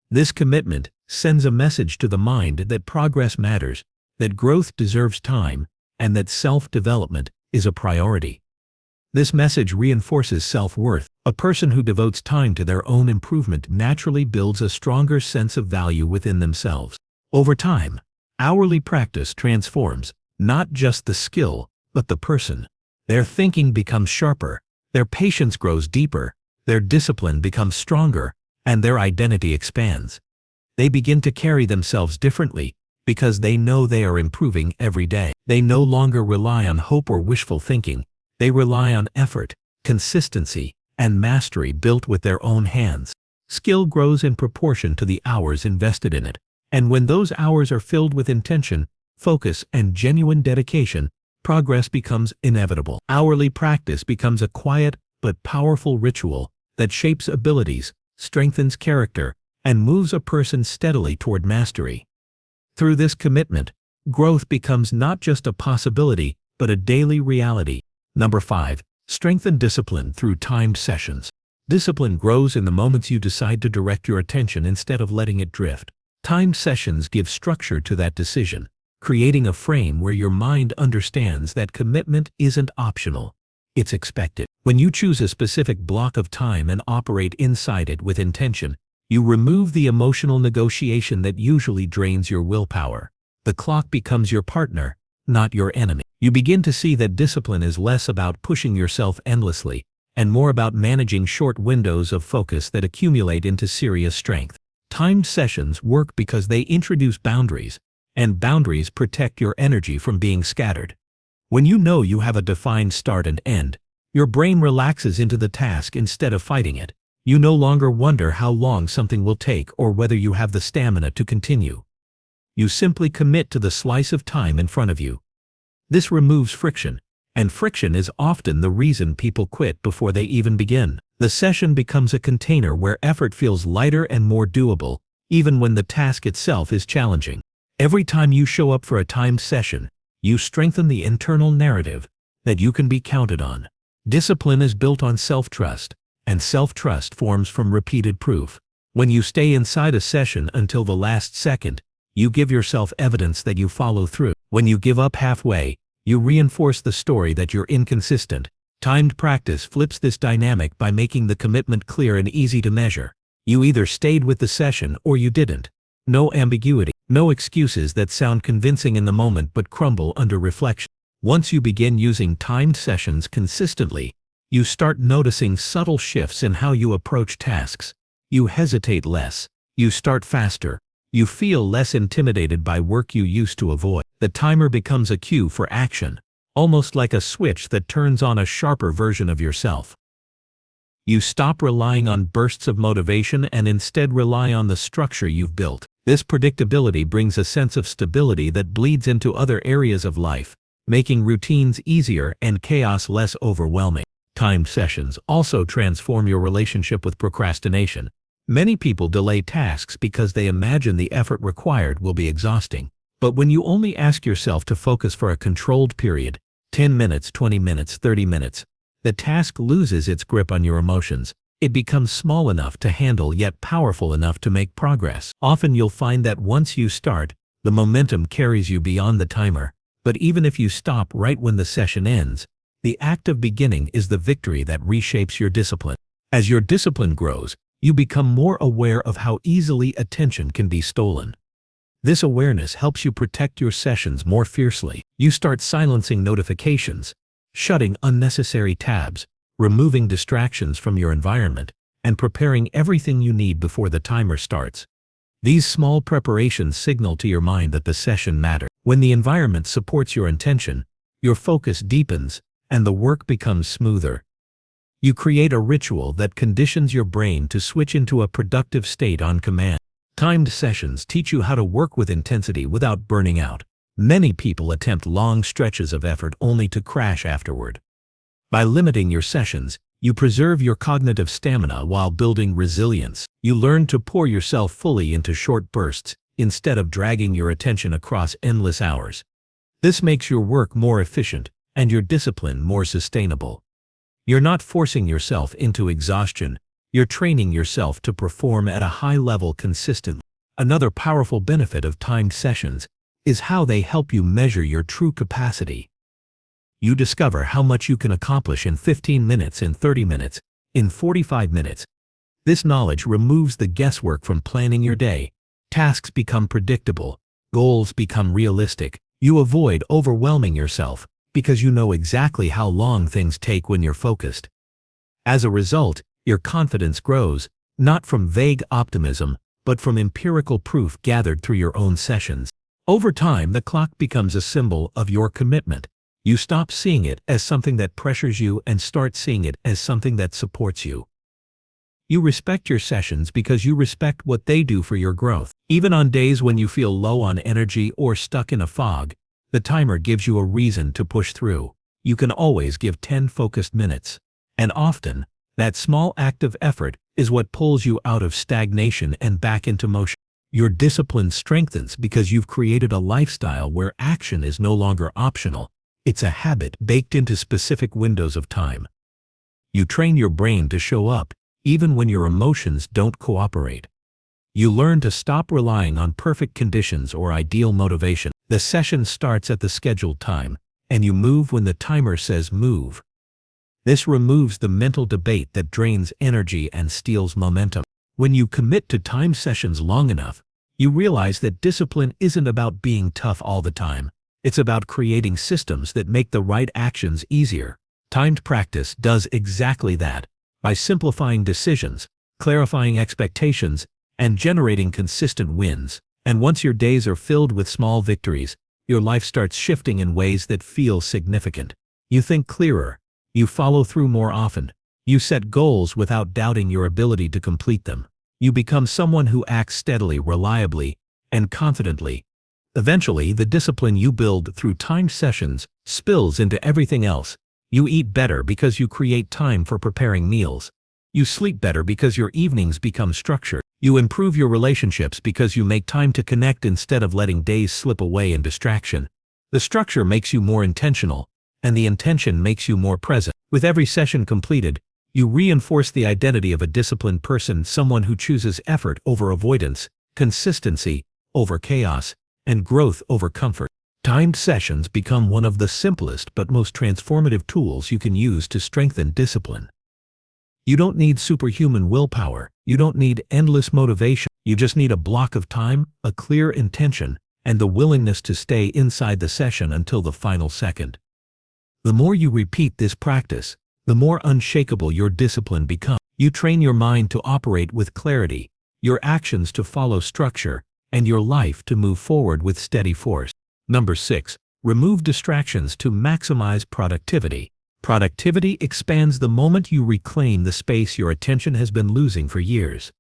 This commitment sends a message to the mind that progress matters, that growth deserves time, and that self-development is a priority. This message reinforces self-worth. A person who devotes time to their own improvement naturally builds a stronger sense of value within themselves. Over time, hourly practice transforms not just the skill, but the person. Their thinking becomes sharper, their patience grows deeper, their discipline becomes stronger, and their identity expands. They begin to carry themselves differently because they know they are improving every day. They no longer rely on hope or wishful thinking. They rely on effort, consistency, and mastery built with their own hands. Skill grows in proportion to the hours invested in it. And when those hours are filled with intention, focus, and genuine dedication, progress becomes inevitable. Hourly practice becomes a quiet but powerful ritual that shapes abilities, strengthens character, and moves a person steadily toward mastery. Through this commitment, growth becomes not just a possibility, but a daily reality. Number 5. Strengthen discipline through timed sessions. Discipline grows in the moments you decide to direct your attention instead of letting it drift. Timed sessions give structure to that decision, creating a frame where your mind understands that commitment isn't optional. It's expected. When you choose a specific block of time and operate inside it with intention, you remove the emotional negotiation that usually drains your willpower. The clock becomes your partner, not your enemy. You begin to see that discipline is less about pushing yourself endlessly and more about managing short windows of focus that accumulate into serious strength. Timed sessions work because they introduce boundaries, and boundaries protect your energy from being scattered. When you know you have a defined start and end, your brain relaxes into the task instead of fighting it. You no longer wonder how long something will take or whether you have the stamina to continue. You simply commit to the slice of time in front of you. This removes friction, and friction is often the reason people quit before they even begin. The session becomes a container where effort feels lighter and more doable, even when the task itself is challenging. Every time you show up for a timed session, you strengthen the internal narrative that you can be counted on. Discipline is built on self-trust, and self-trust forms from repeated proof. When you stay inside a session until the last second, you give yourself evidence that you follow through. When you give up halfway, you reinforce the story that you're inconsistent. Timed practice flips this dynamic by making the commitment clear and easy to measure. You either stayed with the session or you didn't. No ambiguity, no excuses that sound convincing in the moment but crumble under reflection. Once you begin using timed sessions consistently, you start noticing subtle shifts in how you approach tasks. You hesitate less. You start faster. You feel less intimidated by work you used to avoid. The timer becomes a cue for action, almost like a switch that turns on a sharper version of yourself. You stop relying on bursts of motivation and instead rely on the structure you've built. This predictability brings a sense of stability that bleeds into other areas of life, making routines easier and chaos less overwhelming. Timed sessions also transform your relationship with procrastination. Many people delay tasks because they imagine the effort required will be exhausting. But when you only ask yourself to focus for a controlled period, 10 minutes, 20 minutes, 30 minutes, the task loses its grip on your emotions. It becomes small enough to handle yet powerful enough to make progress. Often you'll find that once you start, the momentum carries you beyond the timer. But even if you stop right when the session ends, the act of beginning is the victory that reshapes your discipline. As your discipline grows, you become more aware of how easily attention can be stolen. This awareness helps you protect your sessions more fiercely. You start silencing notifications, shutting unnecessary tabs, removing distractions from your environment, and preparing everything you need before the timer starts. These small preparations signal to your mind that the session matters. When the environment supports your intention, your focus deepens, and the work becomes smoother. You create a ritual that conditions your brain to switch into a productive state on command. Timed sessions teach you how to work with intensity without burning out. Many people attempt long stretches of effort only to crash afterward. By limiting your sessions, you preserve your cognitive stamina while building resilience. You learn to pour yourself fully into short bursts, instead of dragging your attention across endless hours. This makes your work more efficient and your discipline more sustainable. You're not forcing yourself into exhaustion. You're training yourself to perform at a high level consistently. Another powerful benefit of timed sessions is how they help you measure your true capacity. You discover how much you can accomplish in 15 minutes and 30 minutes in 45 minutes. This knowledge removes the guesswork from planning your day. Tasks become predictable. Goals become realistic. You avoid overwhelming yourself because you know exactly how long things take when you're focused. As a result, your confidence grows, not from vague optimism, but from empirical proof gathered through your own sessions. Over time, the clock becomes a symbol of your commitment. You stop seeing it as something that pressures you and start seeing it as something that supports you. You respect your sessions because you respect what they do for your growth. Even on days when you feel low on energy or stuck in a fog, the timer gives you a reason to push through. You can always give 10 focused minutes. And often, that small act of effort is what pulls you out of stagnation and back into motion. Your discipline strengthens because you've created a lifestyle where action is no longer optional. It's a habit baked into specific windows of time. You train your brain to show up, even when your emotions don't cooperate. You learn to stop relying on perfect conditions or ideal motivation. The session starts at the scheduled time, and you move when the timer says move. This removes the mental debate that drains energy and steals momentum. When you commit to time sessions long enough, you realize that discipline isn't about being tough all the time. It's about creating systems that make the right actions easier. Timed practice does exactly that. By simplifying decisions, clarifying expectations, and generating consistent wins. And once your days are filled with small victories, your life starts shifting in ways that feel significant. You think clearer. You follow through more often. You set goals without doubting your ability to complete them. You become someone who acts steadily, reliably, and confidently. Eventually, the discipline you build through timed sessions spills into everything else. You eat better because you create time for preparing meals. You sleep better because your evenings become structured. You improve your relationships because you make time to connect instead of letting days slip away in distraction. The structure makes you more intentional, and the intention makes you more present. With every session completed, you reinforce the identity of a disciplined person, someone who chooses effort over avoidance, consistency over chaos, and growth over comfort. Timed sessions become one of the simplest but most transformative tools you can use to strengthen discipline. You don't need superhuman willpower. You don't need endless motivation. You just need a block of time, a clear intention, and the willingness to stay inside the session until the final second. The more you repeat this practice, the more unshakable your discipline becomes. You train your mind to operate with clarity, your actions to follow structure, and your life to move forward with steady force. Number 6. Remove distractions to maximize productivity. Productivity expands the moment you reclaim the space your attention has been losing for years.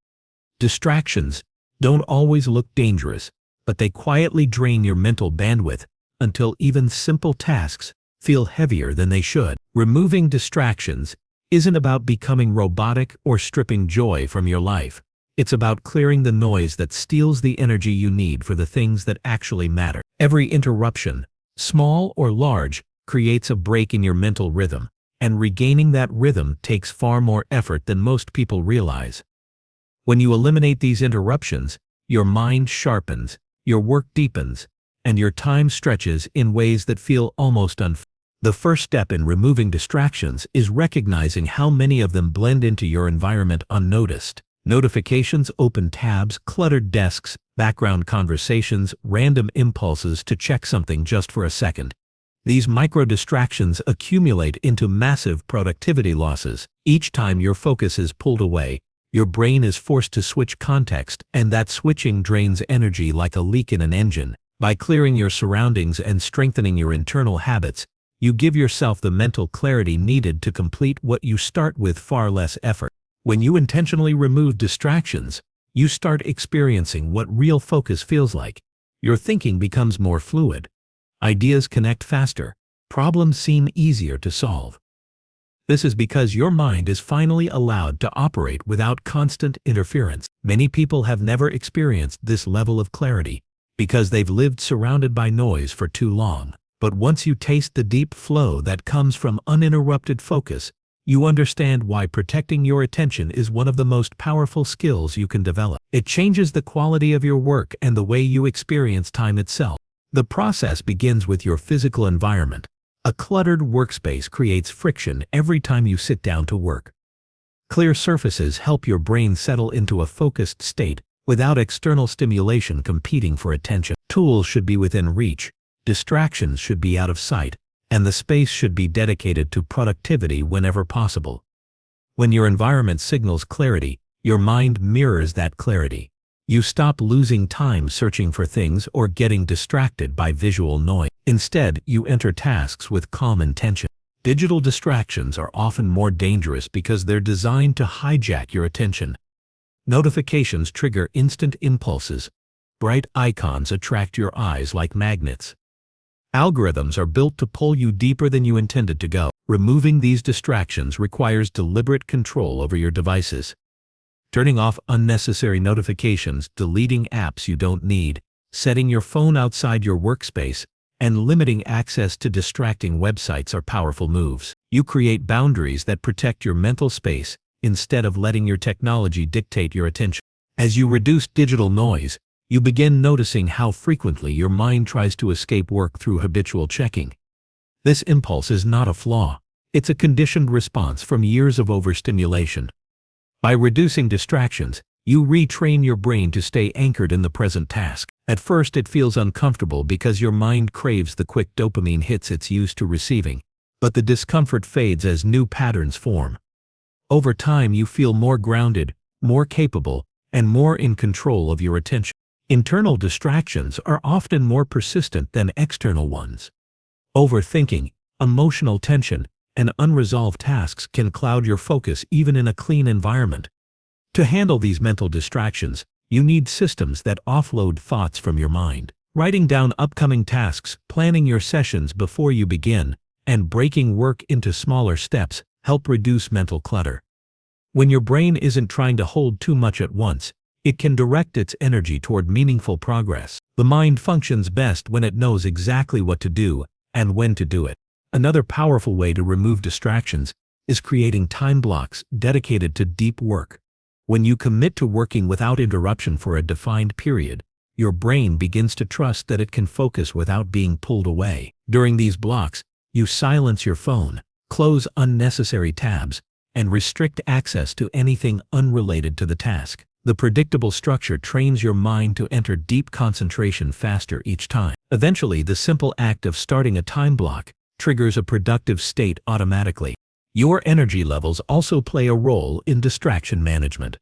Distractions don't always look dangerous, but they quietly drain your mental bandwidth until even simple tasks feel heavier than they should. Removing distractions isn't about becoming robotic or stripping joy from your life. It's about clearing the noise that steals the energy you need for the things that actually matter. Every interruption, small or large, creates a break in your mental rhythm, and regaining that rhythm takes far more effort than most people realize. When you eliminate these interruptions, your mind sharpens, your work deepens, and your time stretches in ways that feel almost unfair. The first step in removing distractions is recognizing how many of them blend into your environment unnoticed. Notifications, open tabs, cluttered desks, background conversations, random impulses to check something just for a second. These micro-distractions accumulate into massive productivity losses. Each time your focus is pulled away, your brain is forced to switch context, and that switching drains energy like a leak in an engine. By clearing your surroundings and strengthening your internal habits, you give yourself the mental clarity needed to complete what you start with far less effort. When you intentionally remove distractions, you start experiencing what real focus feels like. Your thinking becomes more fluid. Ideas connect faster. Problems seem easier to solve. This is because your mind is finally allowed to operate without constant interference. Many people have never experienced this level of clarity because they've lived surrounded by noise for too long. But once you taste the deep flow that comes from uninterrupted focus, you understand why protecting your attention is one of the most powerful skills you can develop. It changes the quality of your work and the way you experience time itself. The process begins with your physical environment. A cluttered workspace creates friction every time you sit down to work. Clear surfaces help your brain settle into a focused state without external stimulation competing for attention. Tools should be within reach, distractions should be out of sight, and the space should be dedicated to productivity whenever possible. When your environment signals clarity, your mind mirrors that clarity. You stop losing time searching for things or getting distracted by visual noise. Instead, you enter tasks with calm intention. Digital distractions are often more dangerous because they're designed to hijack your attention. Notifications trigger instant impulses. Bright icons attract your eyes like magnets. Algorithms are built to pull you deeper than you intended to go. Removing these distractions requires deliberate control over your devices. Turning off unnecessary notifications, deleting apps you don't need, setting your phone outside your workspace, and limiting access to distracting websites are powerful moves. You create boundaries that protect your mental space instead of letting your technology dictate your attention. As you reduce digital noise, you begin noticing how frequently your mind tries to escape work through habitual checking. This impulse is not a flaw. It's a conditioned response from years of overstimulation. By reducing distractions, you retrain your brain to stay anchored in the present task. At first it feels uncomfortable because your mind craves the quick dopamine hits it's used to receiving, but the discomfort fades as new patterns form. Over time you feel more grounded, more capable, and more in control of your attention. Internal distractions are often more persistent than external ones. Overthinking, emotional tension, and unresolved tasks can cloud your focus even in a clean environment. To handle these mental distractions, you need systems that offload thoughts from your mind. Writing down upcoming tasks, planning your sessions before you begin, and breaking work into smaller steps help reduce mental clutter. When your brain isn't trying to hold too much at once, it can direct its energy toward meaningful progress. The mind functions best when it knows exactly what to do and when to do it. Another powerful way to remove distractions is creating time blocks dedicated to deep work. When you commit to working without interruption for a defined period, your brain begins to trust that it can focus without being pulled away. During these blocks, you silence your phone, close unnecessary tabs, and restrict access to anything unrelated to the task. The predictable structure trains your mind to enter deep concentration faster each time. Eventually, the simple act of starting a time block triggers a productive state automatically. Your energy levels also play a role in distraction management.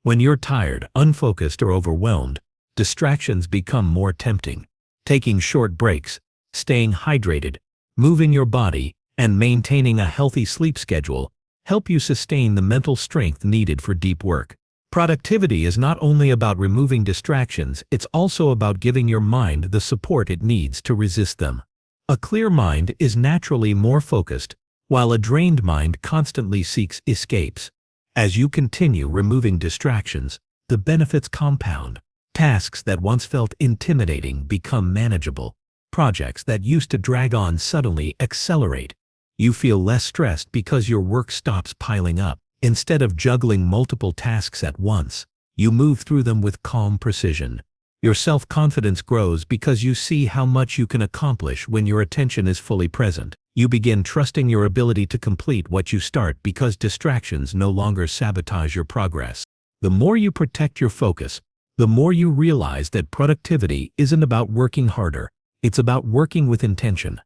When you're tired, unfocused, or overwhelmed, distractions become more tempting. Taking short breaks, staying hydrated, moving your body, and maintaining a healthy sleep schedule help you sustain the mental strength needed for deep work. Productivity is not only about removing distractions, it's also about giving your mind the support it needs to resist them. A clear mind is naturally more focused, while a drained mind constantly seeks escapes. As you continue removing distractions, the benefits compound. Tasks that once felt intimidating become manageable. Projects that used to drag on suddenly accelerate. You feel less stressed because your work stops piling up. Instead of juggling multiple tasks at once, you move through them with calm precision. Your self-confidence grows because you see how much you can accomplish when your attention is fully present. You begin trusting your ability to complete what you start because distractions no longer sabotage your progress. The more you protect your focus, the more you realize that productivity isn't about working harder, it's about working with intention.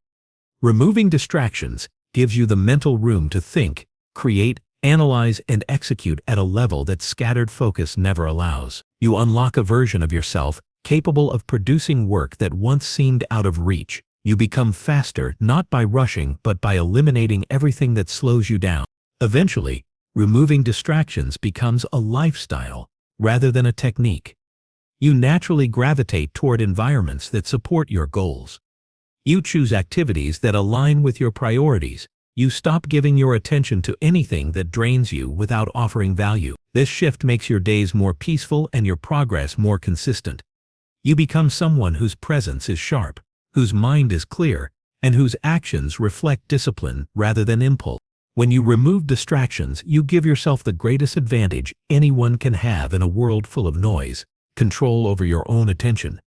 Removing distractions gives you the mental room to think, create, analyze, and execute at a level that scattered focus never allows. You unlock a version of yourself capable of producing work that once seemed out of reach. You become faster not by rushing but by eliminating everything that slows you down. Eventually, removing distractions becomes a lifestyle rather than a technique. You naturally gravitate toward environments that support your goals. You choose activities that align with your priorities. You stop giving your attention to anything that drains you without offering value. This shift makes your days more peaceful and your progress more consistent. You become someone whose presence is sharp, whose mind is clear, and whose actions reflect discipline rather than impulse. When you remove distractions, you give yourself the greatest advantage anyone can have in a world full of noise: control over your own attention.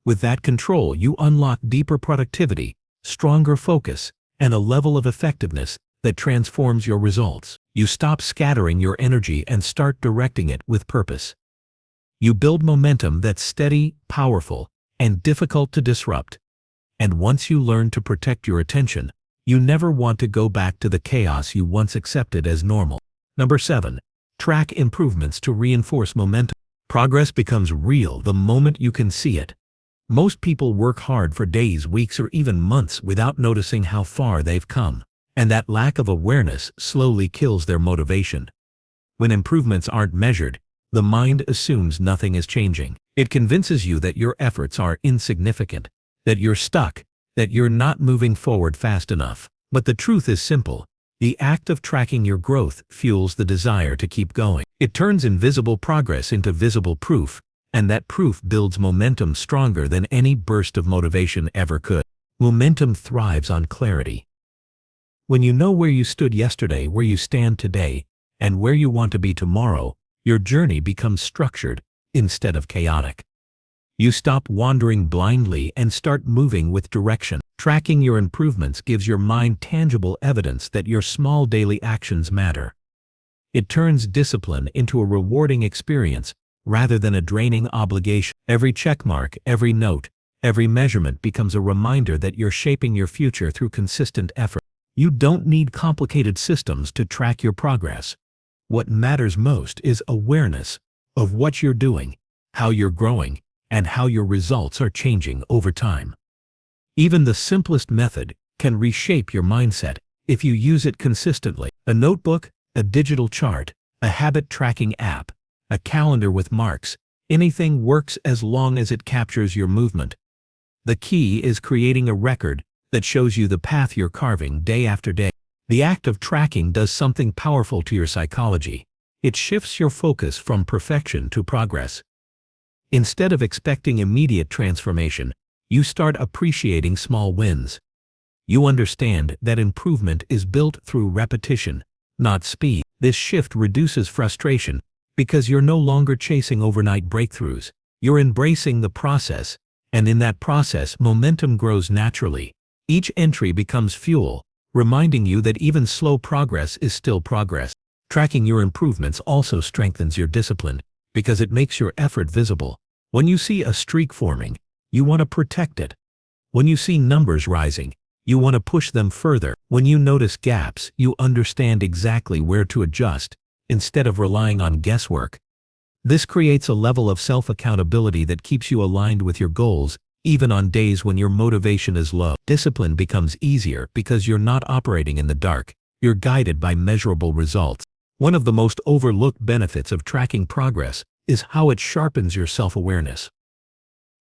With that control, you unlock deeper productivity, stronger focus, and a level of effectiveness that transforms your results. You stop scattering your energy and start directing it with purpose. You build momentum that's steady, powerful, and difficult to disrupt. And once you learn to protect your attention, you never want to go back to the chaos you once accepted as normal. Number 7. Track improvements to reinforce momentum. Progress becomes real the moment you can see it. Most people work hard for days, weeks, or even months without noticing how far they've come, and that lack of awareness slowly kills their motivation. When improvements aren't measured, the mind assumes nothing is changing. It convinces you that your efforts are insignificant, that you're stuck, that you're not moving forward fast enough. But the truth is simple. The act of tracking your growth fuels the desire to keep going. It turns invisible progress into visible proof, and that proof builds momentum stronger than any burst of motivation ever could. Momentum thrives on clarity. When you know where you stood yesterday, where you stand today, and where you want to be tomorrow, your journey becomes structured instead of chaotic. You stop wandering blindly and start moving with direction. Tracking your improvements gives your mind tangible evidence that your small daily actions matter. It turns discipline into a rewarding experience rather than a draining obligation. Every checkmark, every note, every measurement becomes a reminder that you're shaping your future through consistent effort. You don't need complicated systems to track your progress. What matters most is awareness of what you're doing, how you're growing, and how your results are changing over time. Even the simplest method can reshape your mindset if you use it consistently. A notebook, a digital chart, a habit tracking app, a calendar with marks, anything works as long as it captures your movement. The key is creating a record that shows you the path you're carving day after day. The act of tracking does something powerful to your psychology. It shifts your focus from perfection to progress. Instead of expecting immediate transformation, you start appreciating small wins. You understand that improvement is built through repetition, not speed. This shift reduces frustration because you're no longer chasing overnight breakthroughs. You're embracing the process, and in that process, momentum grows naturally. Each entry becomes fuel, reminding you that even slow progress is still progress. Tracking your improvements also strengthens your discipline because it makes your effort visible. When you see a streak forming, you want to protect it. When you see numbers rising, you want to push them further. When you notice gaps, you understand exactly where to adjust instead of relying on guesswork. This creates a level of self-accountability that keeps you aligned with your goals, even on days when your motivation is low. Discipline becomes easier because you're not operating in the dark. You're guided by measurable results. One of the most overlooked benefits of tracking progress is how it sharpens your self-awareness.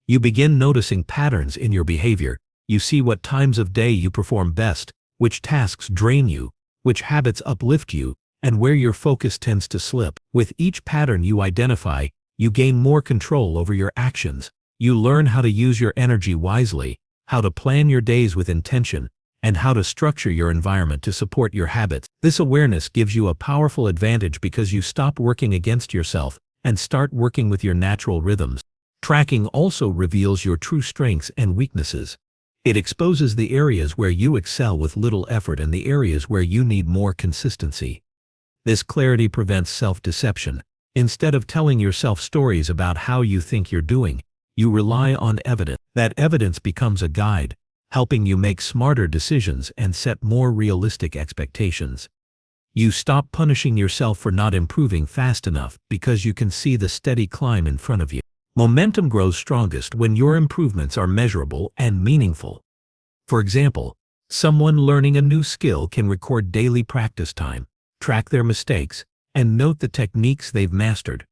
You begin noticing patterns in your behavior. You see what times of day you perform best, which tasks drain you, which habits uplift you, and where your focus tends to slip. With each pattern you identify, you gain more control over your actions. You learn how to use your energy wisely, how to plan your days with intention, and how to structure your environment to support your habits. This awareness gives you a powerful advantage because you stop working against yourself and start working with your natural rhythms. Tracking also reveals your true strengths and weaknesses. It exposes the areas where you excel with little effort and the areas where you need more consistency. This clarity prevents self-deception. Instead of telling yourself stories about how you think you're doing, you rely on evidence. That evidence becomes a guide, helping you make smarter decisions and set more realistic expectations. You stop punishing yourself for not improving fast enough because you can see the steady climb in front of you. Momentum grows strongest when your improvements are measurable and meaningful. For example, someone learning a new skill can record daily practice time, track their mistakes, and note the techniques they've mastered.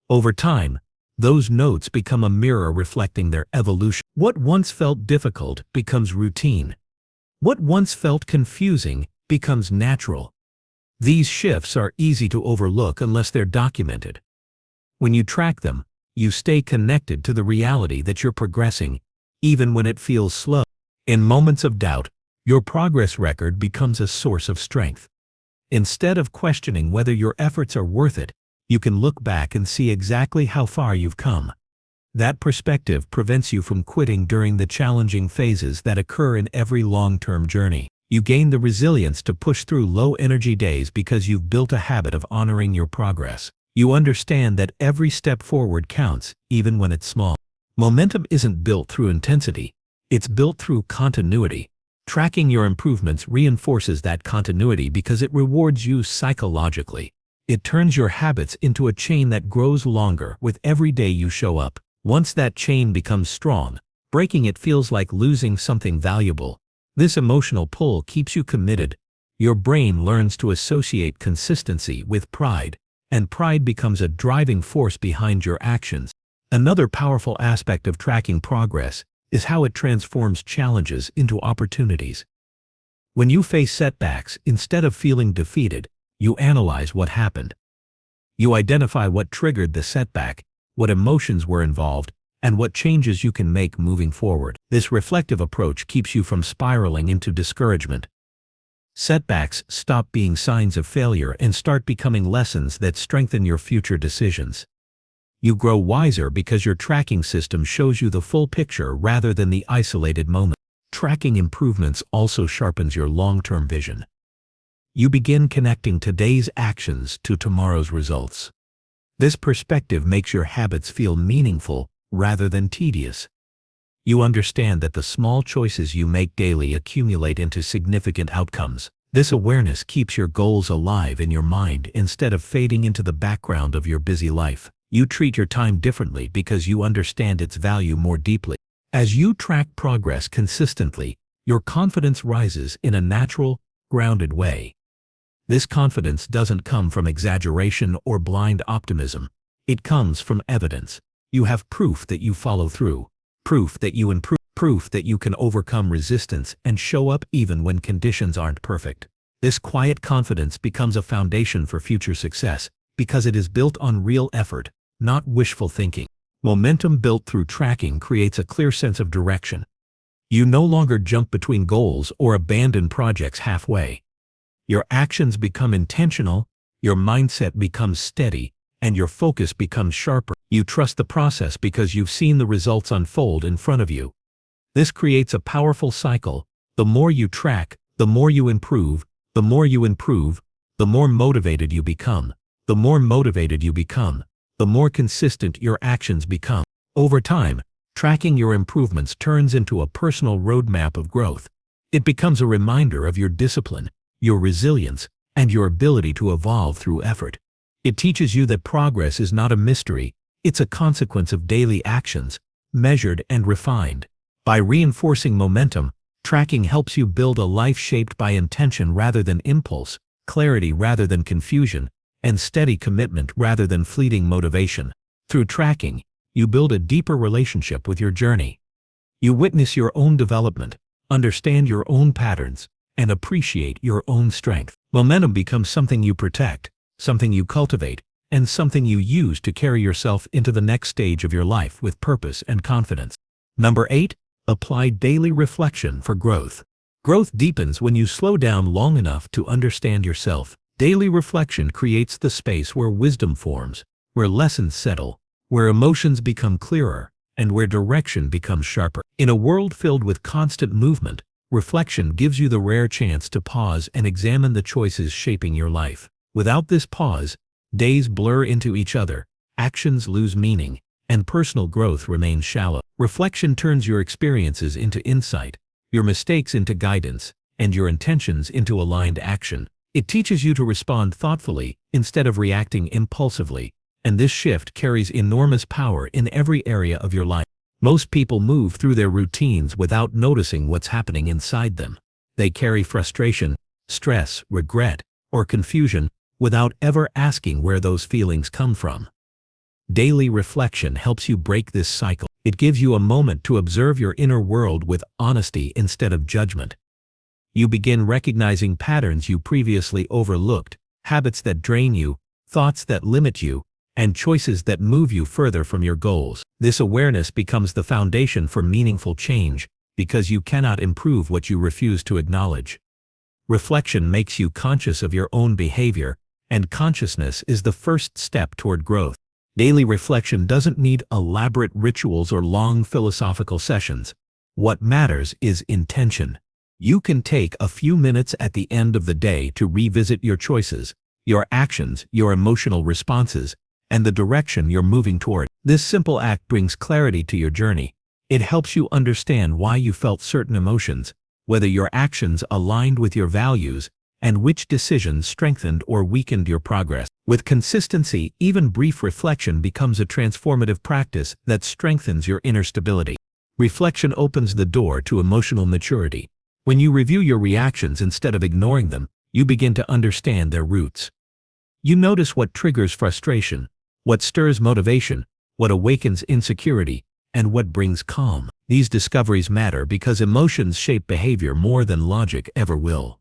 Over time, those notes become a mirror reflecting their evolution. What once felt difficult becomes routine. What once felt confusing becomes natural. These shifts are easy to overlook unless they're documented. When you track them, you stay connected to the reality that you're progressing, even when it feels slow. In moments of doubt, your progress record becomes a source of strength. Instead of questioning whether your efforts are worth it, you can look back and see exactly how far you've come. That perspective prevents you from quitting during the challenging phases that occur in every long-term journey. You gain the resilience to push through low-energy days because you've built a habit of honoring your progress. You understand that every step forward counts, even when it's small. Momentum isn't built through intensity. It's built through continuity. Tracking your improvements reinforces that continuity because it rewards you psychologically. It turns your habits into a chain that grows longer with every day you show up. Once that chain becomes strong, breaking it feels like losing something valuable. This emotional pull keeps you committed. Your brain learns to associate consistency with pride, and pride becomes a driving force behind your actions. Another powerful aspect of tracking progress is how it transforms challenges into opportunities. When you face setbacks, instead of feeling defeated, you analyze what happened. You identify what triggered the setback, what emotions were involved, and what changes you can make moving forward. This reflective approach keeps you from spiraling into discouragement. Setbacks stop being signs of failure and start becoming lessons that strengthen your future decisions. You grow wiser because your tracking system shows you the full picture rather than the isolated moment. Tracking improvements also sharpens your long-term vision. You begin connecting today's actions to tomorrow's results. This perspective makes your habits feel meaningful rather than tedious. You understand that the small choices you make daily accumulate into significant outcomes. This awareness keeps your goals alive in your mind instead of fading into the background of your busy life. You treat your time differently because you understand its value more deeply. As you track progress consistently, your confidence rises in a natural, grounded way. This confidence doesn't come from exaggeration or blind optimism. It comes from evidence. You have proof that you follow through, proof that you improve, proof that you can overcome resistance and show up even when conditions aren't perfect. This quiet confidence becomes a foundation for future success because it is built on real effort, not wishful thinking. Momentum built through tracking creates a clear sense of direction. You no longer jump between goals or abandon projects halfway. Your actions become intentional, your mindset becomes steady, and your focus becomes sharper. You trust the process because you've seen the results unfold in front of you. This creates a powerful cycle. The more you track, the more you improve. The more you improve, the more motivated you become. The more motivated you become, the more consistent your actions become. Over time, tracking your improvements turns into a personal roadmap of growth. It becomes a reminder of your discipline, your resilience, and your ability to evolve through effort. It teaches you that progress is not a mystery, it's a consequence of daily actions, measured and refined. By reinforcing momentum, tracking helps you build a life shaped by intention rather than impulse, clarity rather than confusion, and steady commitment rather than fleeting motivation. Through tracking, you build a deeper relationship with your journey. You witness your own development, understand your own patterns, and appreciate your own strength. Momentum becomes something you protect, something you cultivate, and something you use to carry yourself into the next stage of your life with purpose and confidence. Number 8. Apply daily reflection for growth. Growth deepens when you slow down long enough to understand yourself. Daily reflection creates the space where wisdom forms, where lessons settle, where emotions become clearer, and where direction becomes sharper. In a world filled with constant movement, reflection gives you the rare chance to pause and examine the choices shaping your life. Without this pause, days blur into each other, actions lose meaning, and personal growth remains shallow. Reflection turns your experiences into insight, your mistakes into guidance, and your intentions into aligned action. It teaches you to respond thoughtfully instead of reacting impulsively, and this shift carries enormous power in every area of your life. Most people move through their routines without noticing what's happening inside them. They carry frustration, stress, regret, or confusion without ever asking where those feelings come from. Daily reflection helps you break this cycle. It gives you a moment to observe your inner world with honesty instead of judgment. You begin recognizing patterns you previously overlooked, habits that drain you, thoughts that limit you, and choices that move you further from your goals. This awareness becomes the foundation for meaningful change, because you cannot improve what you refuse to acknowledge. Reflection makes you conscious of your own behavior, and consciousness is the first step toward growth. Daily reflection doesn't need elaborate rituals or long philosophical sessions. What matters is intention. You can take a few minutes at the end of the day to revisit your choices, your actions, your emotional responses, and the direction you're moving toward. This simple act brings clarity to your journey. It helps you understand why you felt certain emotions, whether your actions aligned with your values, and which decisions strengthened or weakened your progress. With consistency, even brief reflection becomes a transformative practice that strengthens your inner stability. Reflection opens the door to emotional maturity. When you review your reactions instead of ignoring them, you begin to understand their roots. You notice what triggers frustration, what stirs motivation, what awakens insecurity, and what brings calm. These discoveries matter because emotions shape behavior more than logic ever will.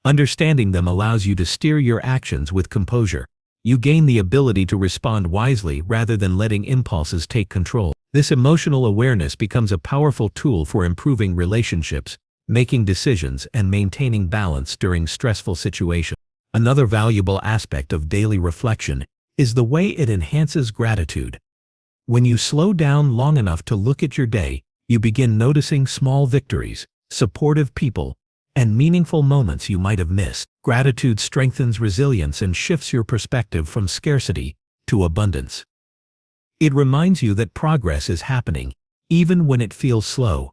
Understanding them allows you to steer your actions with composure. You gain the ability to respond wisely rather than letting impulses take control. This emotional awareness becomes a powerful tool for improving relationships, making decisions, and maintaining balance during stressful situations. Another valuable aspect of daily reflection is the way it enhances gratitude. When you slow down long enough to look at your day, you begin noticing small victories, supportive people, and meaningful moments you might have missed. Gratitude strengthens resilience and shifts your perspective from scarcity to abundance. It reminds you that progress is happening, even when it feels slow.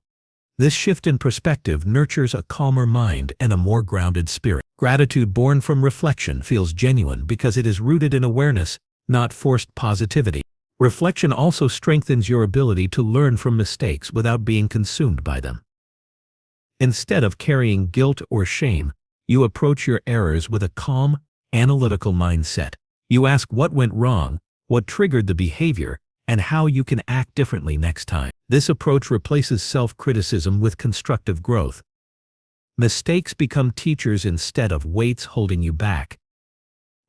This shift in perspective nurtures a calmer mind and a more grounded spirit. Gratitude born from reflection feels genuine because it is rooted in awareness, not forced positivity. Reflection also strengthens your ability to learn from mistakes without being consumed by them. Instead of carrying guilt or shame, you approach your errors with a calm, analytical mindset. You ask what went wrong, what triggered the behavior, and how you can act differently next time. This approach replaces self-criticism with constructive growth. Mistakes become teachers instead of weights holding you back.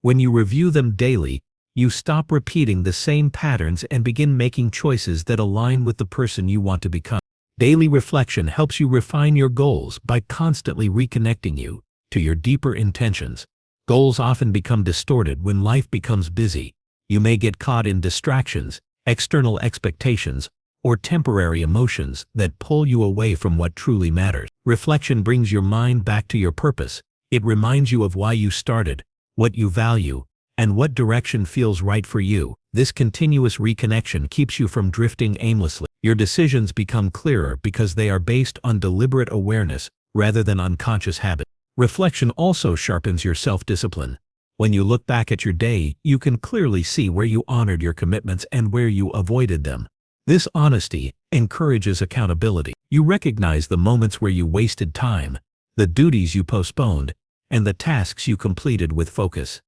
When you review them daily, you stop repeating the same patterns and begin making choices that align with the person you want to become. Daily reflection helps you refine your goals by constantly reconnecting you to your deeper intentions. Goals often become distorted when life becomes busy. You may get caught in distractions, external expectations, or temporary emotions that pull you away from what truly matters. Reflection brings your mind back to your purpose. It reminds you of why you started, what you value, and what direction feels right for you. This continuous reconnection keeps you from drifting aimlessly. Your decisions become clearer because they are based on deliberate awareness rather than unconscious habit. Reflection also sharpens your self-discipline. When you look back at your day, you can clearly see where you honored your commitments and where you avoided them. This honesty encourages accountability. You recognize the moments where you wasted time, the duties you postponed, and the tasks you completed with focus.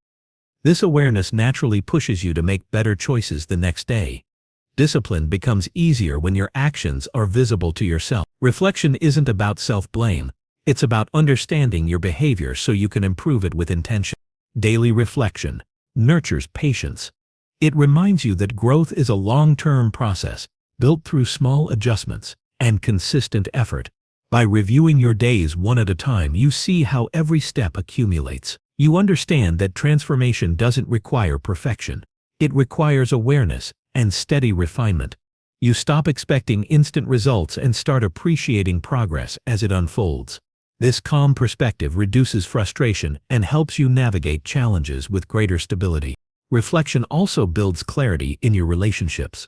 This awareness naturally pushes you to make better choices the next day. Discipline becomes easier when your actions are visible to yourself. Reflection isn't about self-blame. It's about understanding your behavior so you can improve it with intention. Daily reflection nurtures patience. It reminds you that growth is a long-term process, built through small adjustments and consistent effort. By reviewing your days one at a time, you see how every step accumulates. You understand that transformation doesn't require perfection. It requires awareness and steady refinement. You stop expecting instant results and start appreciating progress as it unfolds. This calm perspective reduces frustration and helps you navigate challenges with greater stability. Reflection also builds clarity in your relationships.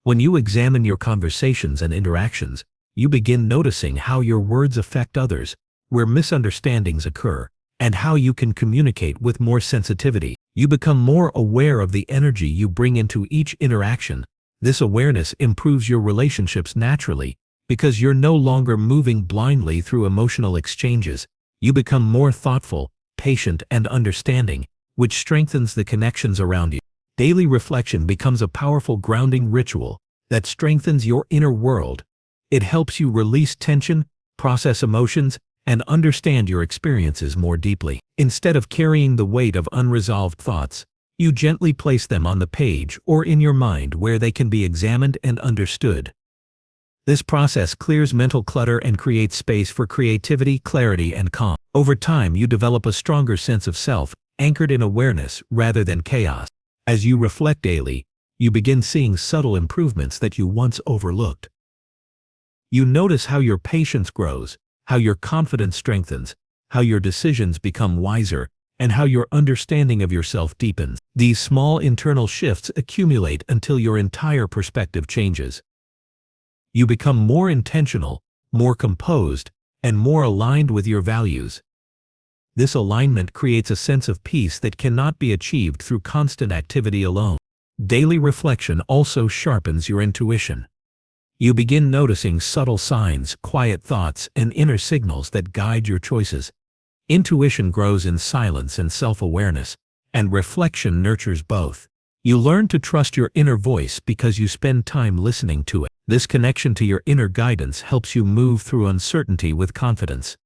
When you examine your conversations and interactions, you begin noticing how your words affect others, where misunderstandings occur, and how you can communicate with more sensitivity. You become more aware of the energy you bring into each interaction. This awareness improves your relationships naturally because you're no longer moving blindly through emotional exchanges. You become more thoughtful, patient, and understanding, which strengthens the connections around you. Daily reflection becomes a powerful grounding ritual that strengthens your inner world. It helps you release tension, process emotions, and understand your experiences more deeply. Instead of carrying the weight of unresolved thoughts, you gently place them on the page or in your mind where they can be examined and understood. This process clears mental clutter and creates space for creativity, clarity, and calm. Over time, you develop a stronger sense of self, anchored in awareness rather than chaos. As you reflect daily, you begin seeing subtle improvements that you once overlooked. You notice how your patience grows, how your confidence strengthens, how your decisions become wiser, and how your understanding of yourself deepens. These small internal shifts accumulate until your entire perspective changes. You become more intentional, more composed, and more aligned with your values. This alignment creates a sense of peace that cannot be achieved through constant activity alone. Daily reflection also sharpens your intuition. You begin noticing subtle signs, quiet thoughts, and inner signals that guide your choices. Intuition grows in silence and self-awareness, and reflection nurtures both. You learn to trust your inner voice because you spend time listening to it. This connection to your inner guidance helps you move through uncertainty with confidence.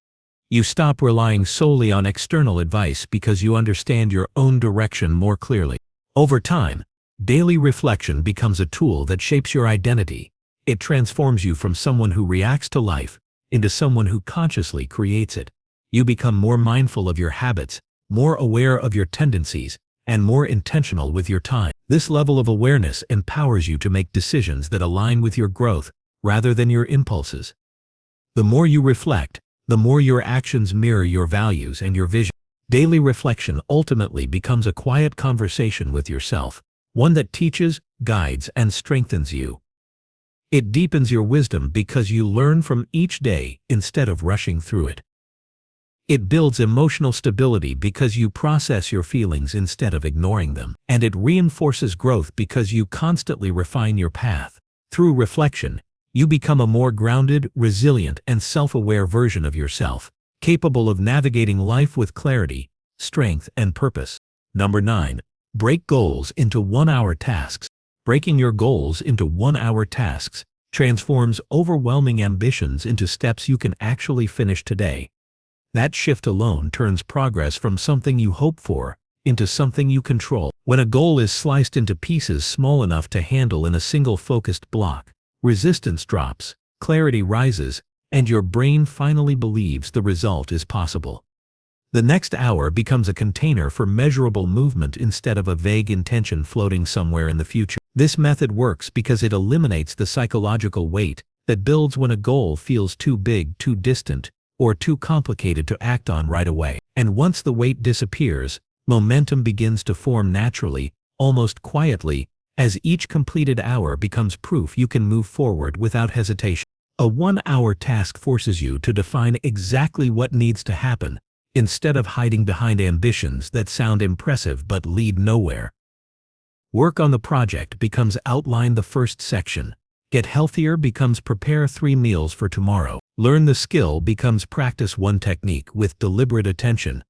You stop relying solely on external advice because you understand your own direction more clearly. Over time, daily reflection becomes a tool that shapes your identity. It transforms you from someone who reacts to life into someone who consciously creates it. You become more mindful of your habits, more aware of your tendencies, and more intentional with your time. This level of awareness empowers you to make decisions that align with your growth rather than your impulses. The more you reflect, the more your actions mirror your values and your vision. Daily reflection ultimately becomes a quiet conversation with yourself, one that teaches, guides, and strengthens you. It deepens your wisdom because you learn from each day instead of rushing through it. It builds emotional stability because you process your feelings instead of ignoring them. And it reinforces growth because you constantly refine your path. Through reflection, you become a more grounded, resilient, and self-aware version of yourself, capable of navigating life with clarity, strength, and purpose. Number 9. Break goals into 1-hour tasks. Breaking your goals into 1-hour tasks transforms overwhelming ambitions into steps you can actually finish today. That shift alone turns progress from something you hope for into something you control. When a goal is sliced into pieces small enough to handle in a single focused block, resistance drops, clarity rises, and your brain finally believes the result is possible. The next hour becomes a container for measurable movement instead of a vague intention floating somewhere in the future. This method works because it eliminates the psychological weight that builds when a goal feels too big, too distant, or too complicated to act on right away. And once the weight disappears, momentum begins to form naturally, almost quietly, as each completed hour becomes proof you can move forward without hesitation. A 1-hour task forces you to define exactly what needs to happen, instead of hiding behind ambitions that sound impressive but lead nowhere. Work on the project becomes outline the first section. Get healthier becomes prepare 3 meals for tomorrow. Learn the skill becomes practice 1 technique with deliberate attention.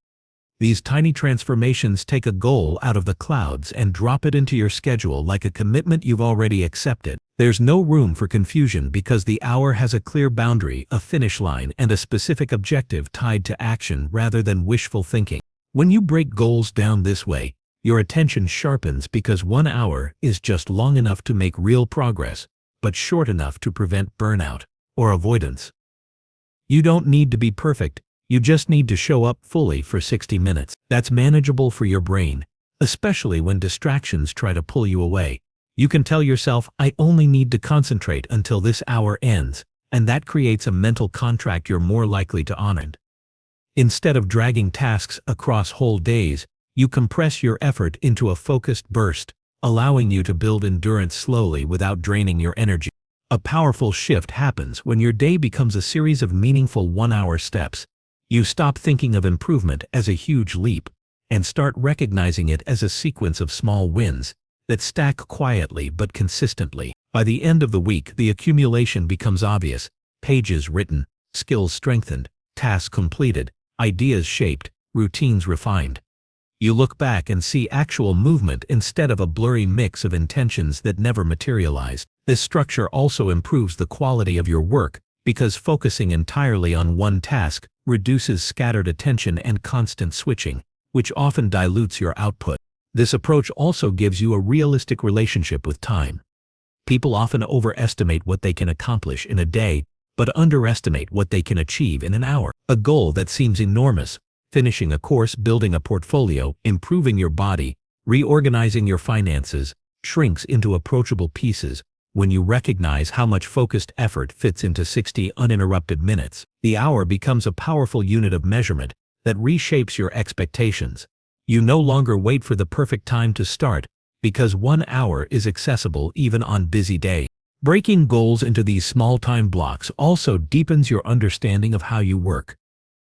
These tiny transformations take a goal out of the clouds and drop it into your schedule like a commitment you've already accepted. There's no room for confusion because the hour has a clear boundary, a finish line, and a specific objective tied to action rather than wishful thinking. When you break goals down this way, your attention sharpens because 1 hour is just long enough to make real progress, but short enough to prevent burnout or avoidance. You don't need to be perfect, you just need to show up fully for 60 minutes. That's manageable for your brain, especially when distractions try to pull you away. You can tell yourself, I only need to concentrate until this hour ends, and that creates a mental contract you're more likely to honor. Instead of dragging tasks across whole days, you compress your effort into a focused burst, allowing you to build endurance slowly without draining your energy. A powerful shift happens when your day becomes a series of meaningful 1-hour steps. You stop thinking of improvement as a huge leap and start recognizing it as a sequence of small wins that stack quietly but consistently. By the end of the week, the accumulation becomes obvious: pages written, skills strengthened, tasks completed, ideas shaped, routines refined. You look back and see actual movement instead of a blurry mix of intentions that never materialized. This structure also improves the quality of your work because focusing entirely on one task reduces scattered attention and constant switching, which often dilutes your output. This approach also gives you a realistic relationship with time. People often overestimate what they can accomplish in a day, but underestimate what they can achieve in an hour. A goal that seems enormous, finishing a course, building a portfolio, improving your body, reorganizing your finances, shrinks into approachable pieces When you recognize how much focused effort fits into 60 uninterrupted minutes, the hour becomes a powerful unit of measurement that reshapes your expectations. You no longer wait for the perfect time to start, because 1 hour is accessible even on busy days. Breaking goals into these small time blocks also deepens your understanding of how you work.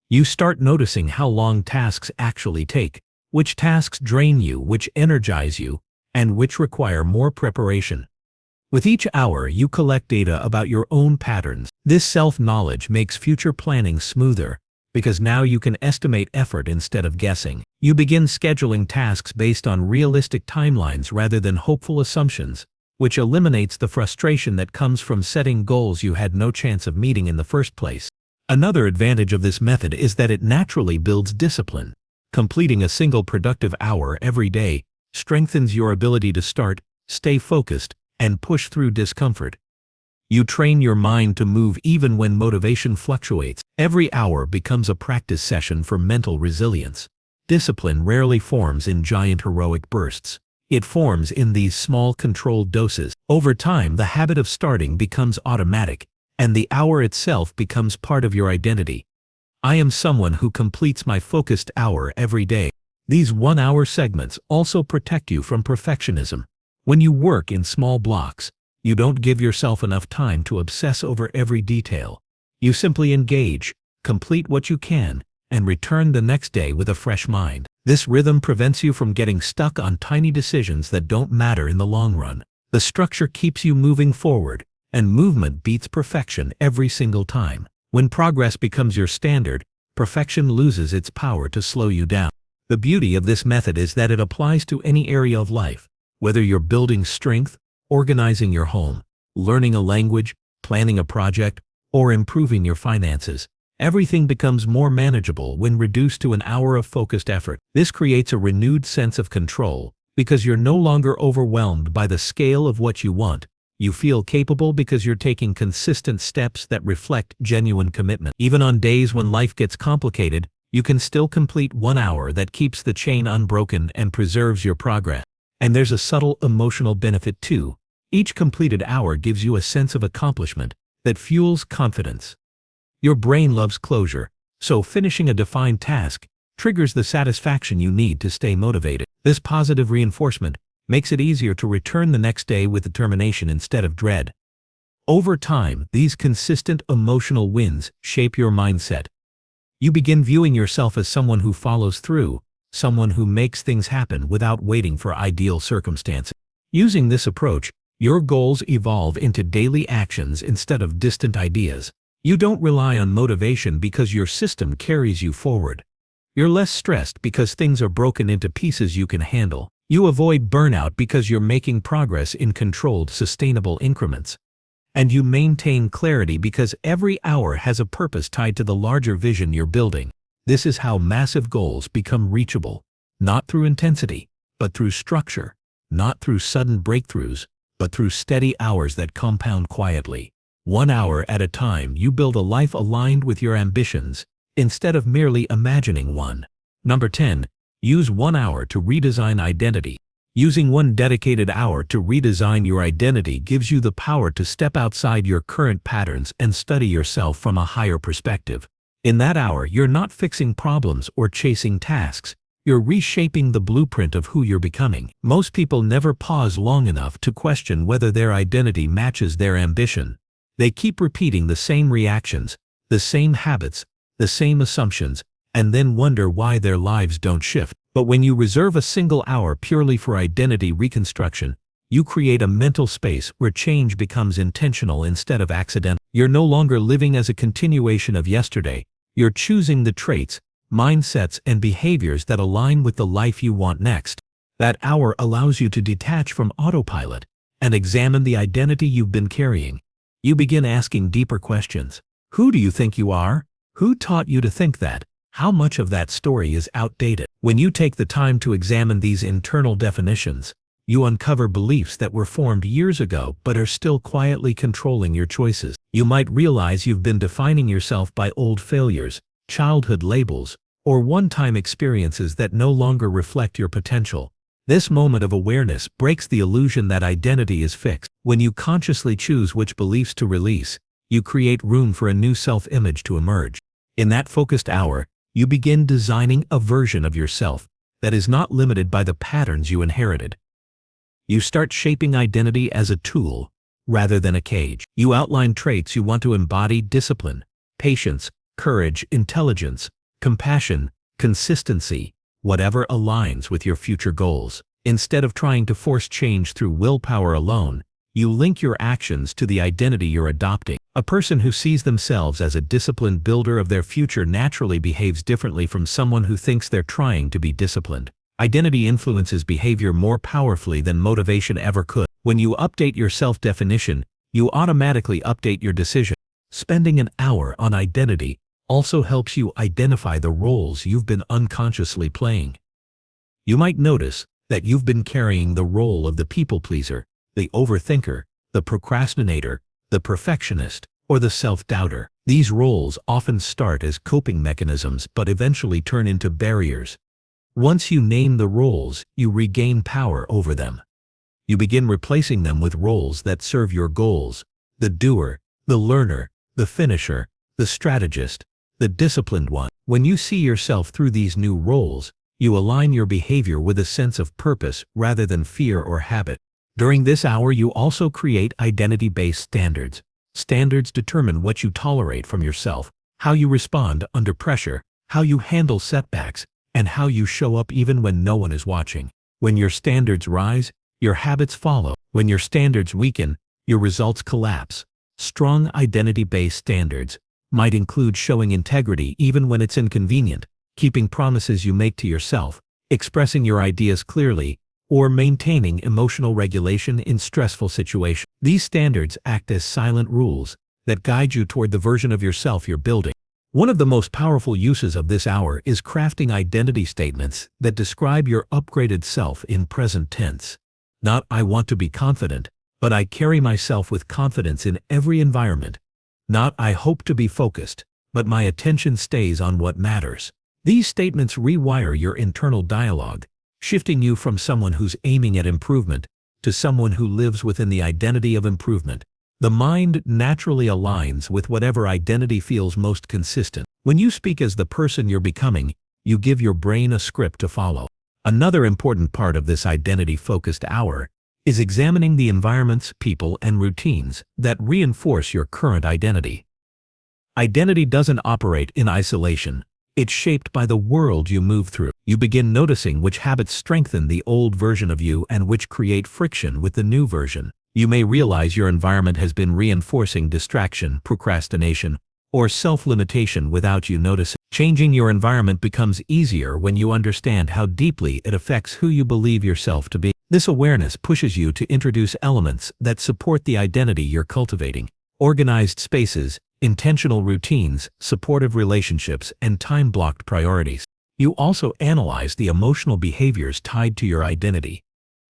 You start noticing how long tasks actually take, which tasks drain you, which energize you, and which require more preparation. With each hour, you collect data about your own patterns. This self-knowledge makes future planning smoother, because now you can estimate effort instead of guessing. You begin scheduling tasks based on realistic timelines rather than hopeful assumptions, which eliminates the frustration that comes from setting goals you had no chance of meeting in the first place. Another advantage of this method is that it naturally builds discipline. Completing a single productive hour every day strengthens your ability to start, stay focused, and push through discomfort. You train your mind to move even when motivation fluctuates. Every hour becomes a practice session for mental resilience. Discipline rarely forms in giant heroic bursts. It forms in these small controlled doses. Over time, the habit of starting becomes automatic, and the hour itself becomes part of your identity. I am someone who completes my focused hour every day. These 1-hour segments also protect you from perfectionism. When you work in small blocks, you don't give yourself enough time to obsess over every detail. You simply engage, complete what you can, and return the next day with a fresh mind. This rhythm prevents you from getting stuck on tiny decisions that don't matter in the long run. The structure keeps you moving forward, and movement beats perfection every single time. When progress becomes your standard, perfection loses its power to slow you down. The beauty of this method is that it applies to any area of life. Whether you're building strength, organizing your home, learning a language, planning a project, or improving your finances, everything becomes more manageable when reduced to an hour of focused effort. This creates a renewed sense of control, because you're no longer overwhelmed by the scale of what you want. You feel capable because you're taking consistent steps that reflect genuine commitment. Even on days when life gets complicated, you can still complete 1 hour that keeps the chain unbroken and preserves your progress. And there's a subtle emotional benefit too. Each completed hour gives you a sense of accomplishment that fuels confidence. Your brain loves closure, so finishing a defined task triggers the satisfaction you need to stay motivated. This positive reinforcement makes it easier to return the next day with determination instead of dread. Over time, these consistent emotional wins shape your mindset. You begin viewing yourself as someone who follows through, someone who makes things happen without waiting for ideal circumstances. Using this approach, your goals evolve into daily actions instead of distant ideas. You don't rely on motivation because your system carries you forward. You're less stressed because things are broken into pieces you can handle. You avoid burnout because you're making progress in controlled, sustainable increments. And you maintain clarity because every hour has a purpose tied to the larger vision you're building. This is how massive goals become reachable, not through intensity, but through structure, not through sudden breakthroughs, but through steady hours that compound quietly. 1 hour at a time, you build a life aligned with your ambitions, instead of merely imagining one. Number 10. Use 1 hour to redesign identity. Using one dedicated hour to redesign your identity gives you the power to step outside your current patterns and study yourself from a higher perspective. In that hour, you're not fixing problems or chasing tasks. You're reshaping the blueprint of who you're becoming. Most people never pause long enough to question whether their identity matches their ambition. They keep repeating the same reactions, the same habits, the same assumptions, and then wonder why their lives don't shift. But when you reserve a single hour purely for identity reconstruction, you create a mental space where change becomes intentional instead of accidental. You're no longer living as a continuation of yesterday. You're choosing the traits, mindsets, and behaviors that align with the life you want next. That hour allows you to detach from autopilot and examine the identity you've been carrying. You begin asking deeper questions. Who do you think you are? Who taught you to think that? How much of that story is outdated? When you take the time to examine these internal definitions, you uncover beliefs that were formed years ago but are still quietly controlling your choices. You might realize you've been defining yourself by old failures, childhood labels, or one-time experiences that no longer reflect your potential. This moment of awareness breaks the illusion that identity is fixed. When you consciously choose which beliefs to release, you create room for a new self-image to emerge. In that focused hour, you begin designing a version of yourself that is not limited by the patterns you inherited. You start shaping identity as a tool rather than a cage. You outline traits you want to embody: discipline, patience, courage, intelligence, compassion, consistency, whatever aligns with your future goals. Instead of trying to force change through willpower alone, you link your actions to the identity you're adopting. A person who sees themselves as a disciplined builder of their future naturally behaves differently from someone who thinks they're trying to be disciplined. Identity influences behavior more powerfully than motivation ever could. When you update your self-definition, you automatically update your decision. Spending an hour on identity also helps you identify the roles you've been unconsciously playing. You might notice that you've been carrying the role of the people pleaser, the overthinker, the procrastinator, the perfectionist, or the self-doubter. These roles often start as coping mechanisms but eventually turn into barriers. Once you name the roles, you regain power over them. You begin replacing them with roles that serve your goals: the doer, the learner, the finisher, the strategist, the disciplined one. When you see yourself through these new roles, you align your behavior with a sense of purpose rather than fear or habit. During this hour, you also create identity-based standards. Standards determine what you tolerate from yourself, how you respond under pressure, how you handle setbacks, and how you show up even when no one is watching. When your standards rise, your habits follow. When your standards weaken, your results collapse. Strong identity-based standards might include showing integrity even when it's inconvenient, keeping promises you make to yourself, expressing your ideas clearly, or maintaining emotional regulation in stressful situations. These standards act as silent rules that guide you toward the version of yourself you're building. One of the most powerful uses of this hour is crafting identity statements that describe your upgraded self in present tense. Not "I want to be confident," but "I carry myself with confidence in every environment." Not "I hope to be focused," but "my attention stays on what matters." These statements rewire your internal dialogue, shifting you from someone who's aiming at improvement to someone who lives within the identity of improvement. The mind naturally aligns with whatever identity feels most consistent. When you speak as the person you're becoming, you give your brain a script to follow. Another important part of this identity-focused hour is examining the environments, people, and routines that reinforce your current identity. Identity doesn't operate in isolation. It's shaped by the world you move through. You begin noticing which habits strengthen the old version of you and which create friction with the new version. You may realize your environment has been reinforcing distraction, procrastination, or self-limitation without you noticing. Changing your environment becomes easier when you understand how deeply it affects who you believe yourself to be. This awareness pushes you to introduce elements that support the identity you're cultivating: organized spaces, intentional routines, supportive relationships, and time-blocked priorities. You also analyze the emotional behaviors tied to your identity.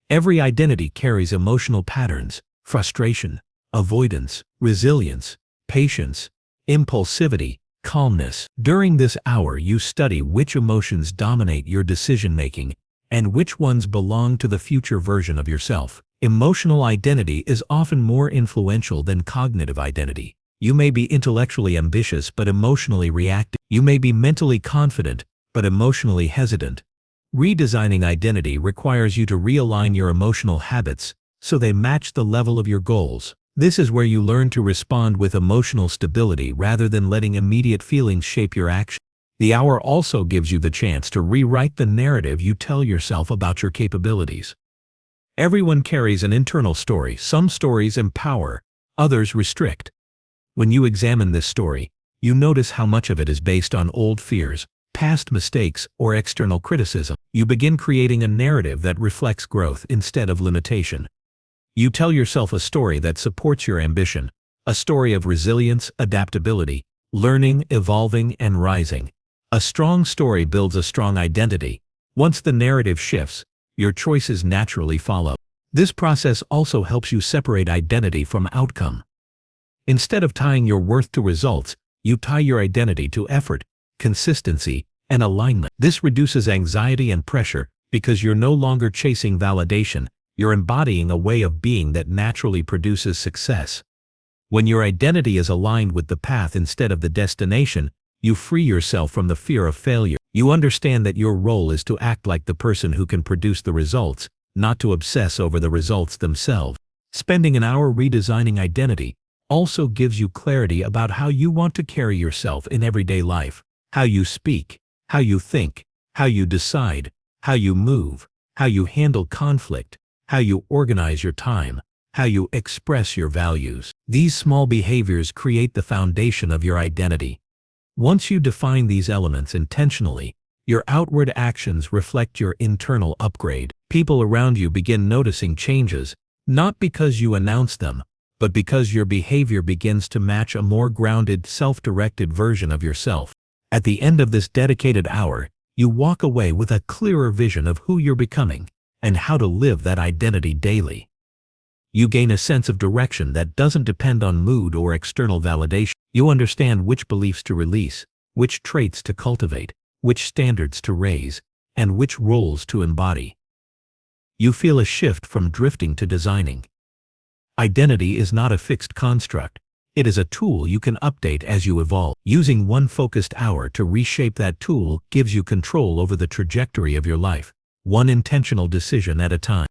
Every identity carries emotional patterns: frustration, avoidance, resilience, patience, impulsivity, calmness. During this hour, you study which emotions dominate your decision-making and which ones belong to the future version of yourself. Emotional identity is often more influential than cognitive identity. You may be intellectually ambitious but emotionally reactive. You may be mentally confident but emotionally hesitant. Redesigning identity requires you to realign your emotional habits so they match the level of your goals. This is where you learn to respond with emotional stability rather than letting immediate feelings shape your action. The hour also gives you the chance to rewrite the narrative you tell yourself about your capabilities. Everyone carries an internal story. Some stories empower, others restrict. When you examine this story, you notice how much of it is based on old fears, past mistakes, or external criticism. You begin creating a narrative that reflects growth instead of limitation. You tell yourself a story that supports your ambition, a story of resilience, adaptability, learning, evolving, and rising. A strong story builds a strong identity. Once the narrative shifts, your choices naturally follow. This process also helps you separate identity from outcome. Instead of tying your worth to results, you tie your identity to effort, consistency, and alignment. This reduces anxiety and pressure Because you're no longer chasing validation, you're embodying a way of being that naturally produces success. When your identity is aligned with the path instead of the destination, you free yourself from the fear of failure. You understand that your role is to act like the person who can produce the results, not to obsess over the results themselves. Spending an hour redesigning identity also gives you clarity about how you want to carry yourself in everyday life, how you speak, how you think, how you decide, how you move, how you handle conflict, how you organize your time, how you express your values. These small behaviors create the foundation of your identity. Once you define these elements intentionally, your outward actions reflect your internal upgrade. People around you begin noticing changes, not because you announce them, but because your behavior begins to match a more grounded, self-directed version of yourself. At the end of this dedicated hour, you walk away with a clearer vision of who you're becoming and how to live that identity daily. You gain a sense of direction that doesn't depend on mood or external validation. You understand which beliefs to release, which traits to cultivate, which standards to raise, and which roles to embody. You feel a shift from drifting to designing. Identity is not a fixed construct. It is a tool you can update as you evolve. Using one focused hour to reshape that tool gives you control over the trajectory of your life, one intentional decision at a time.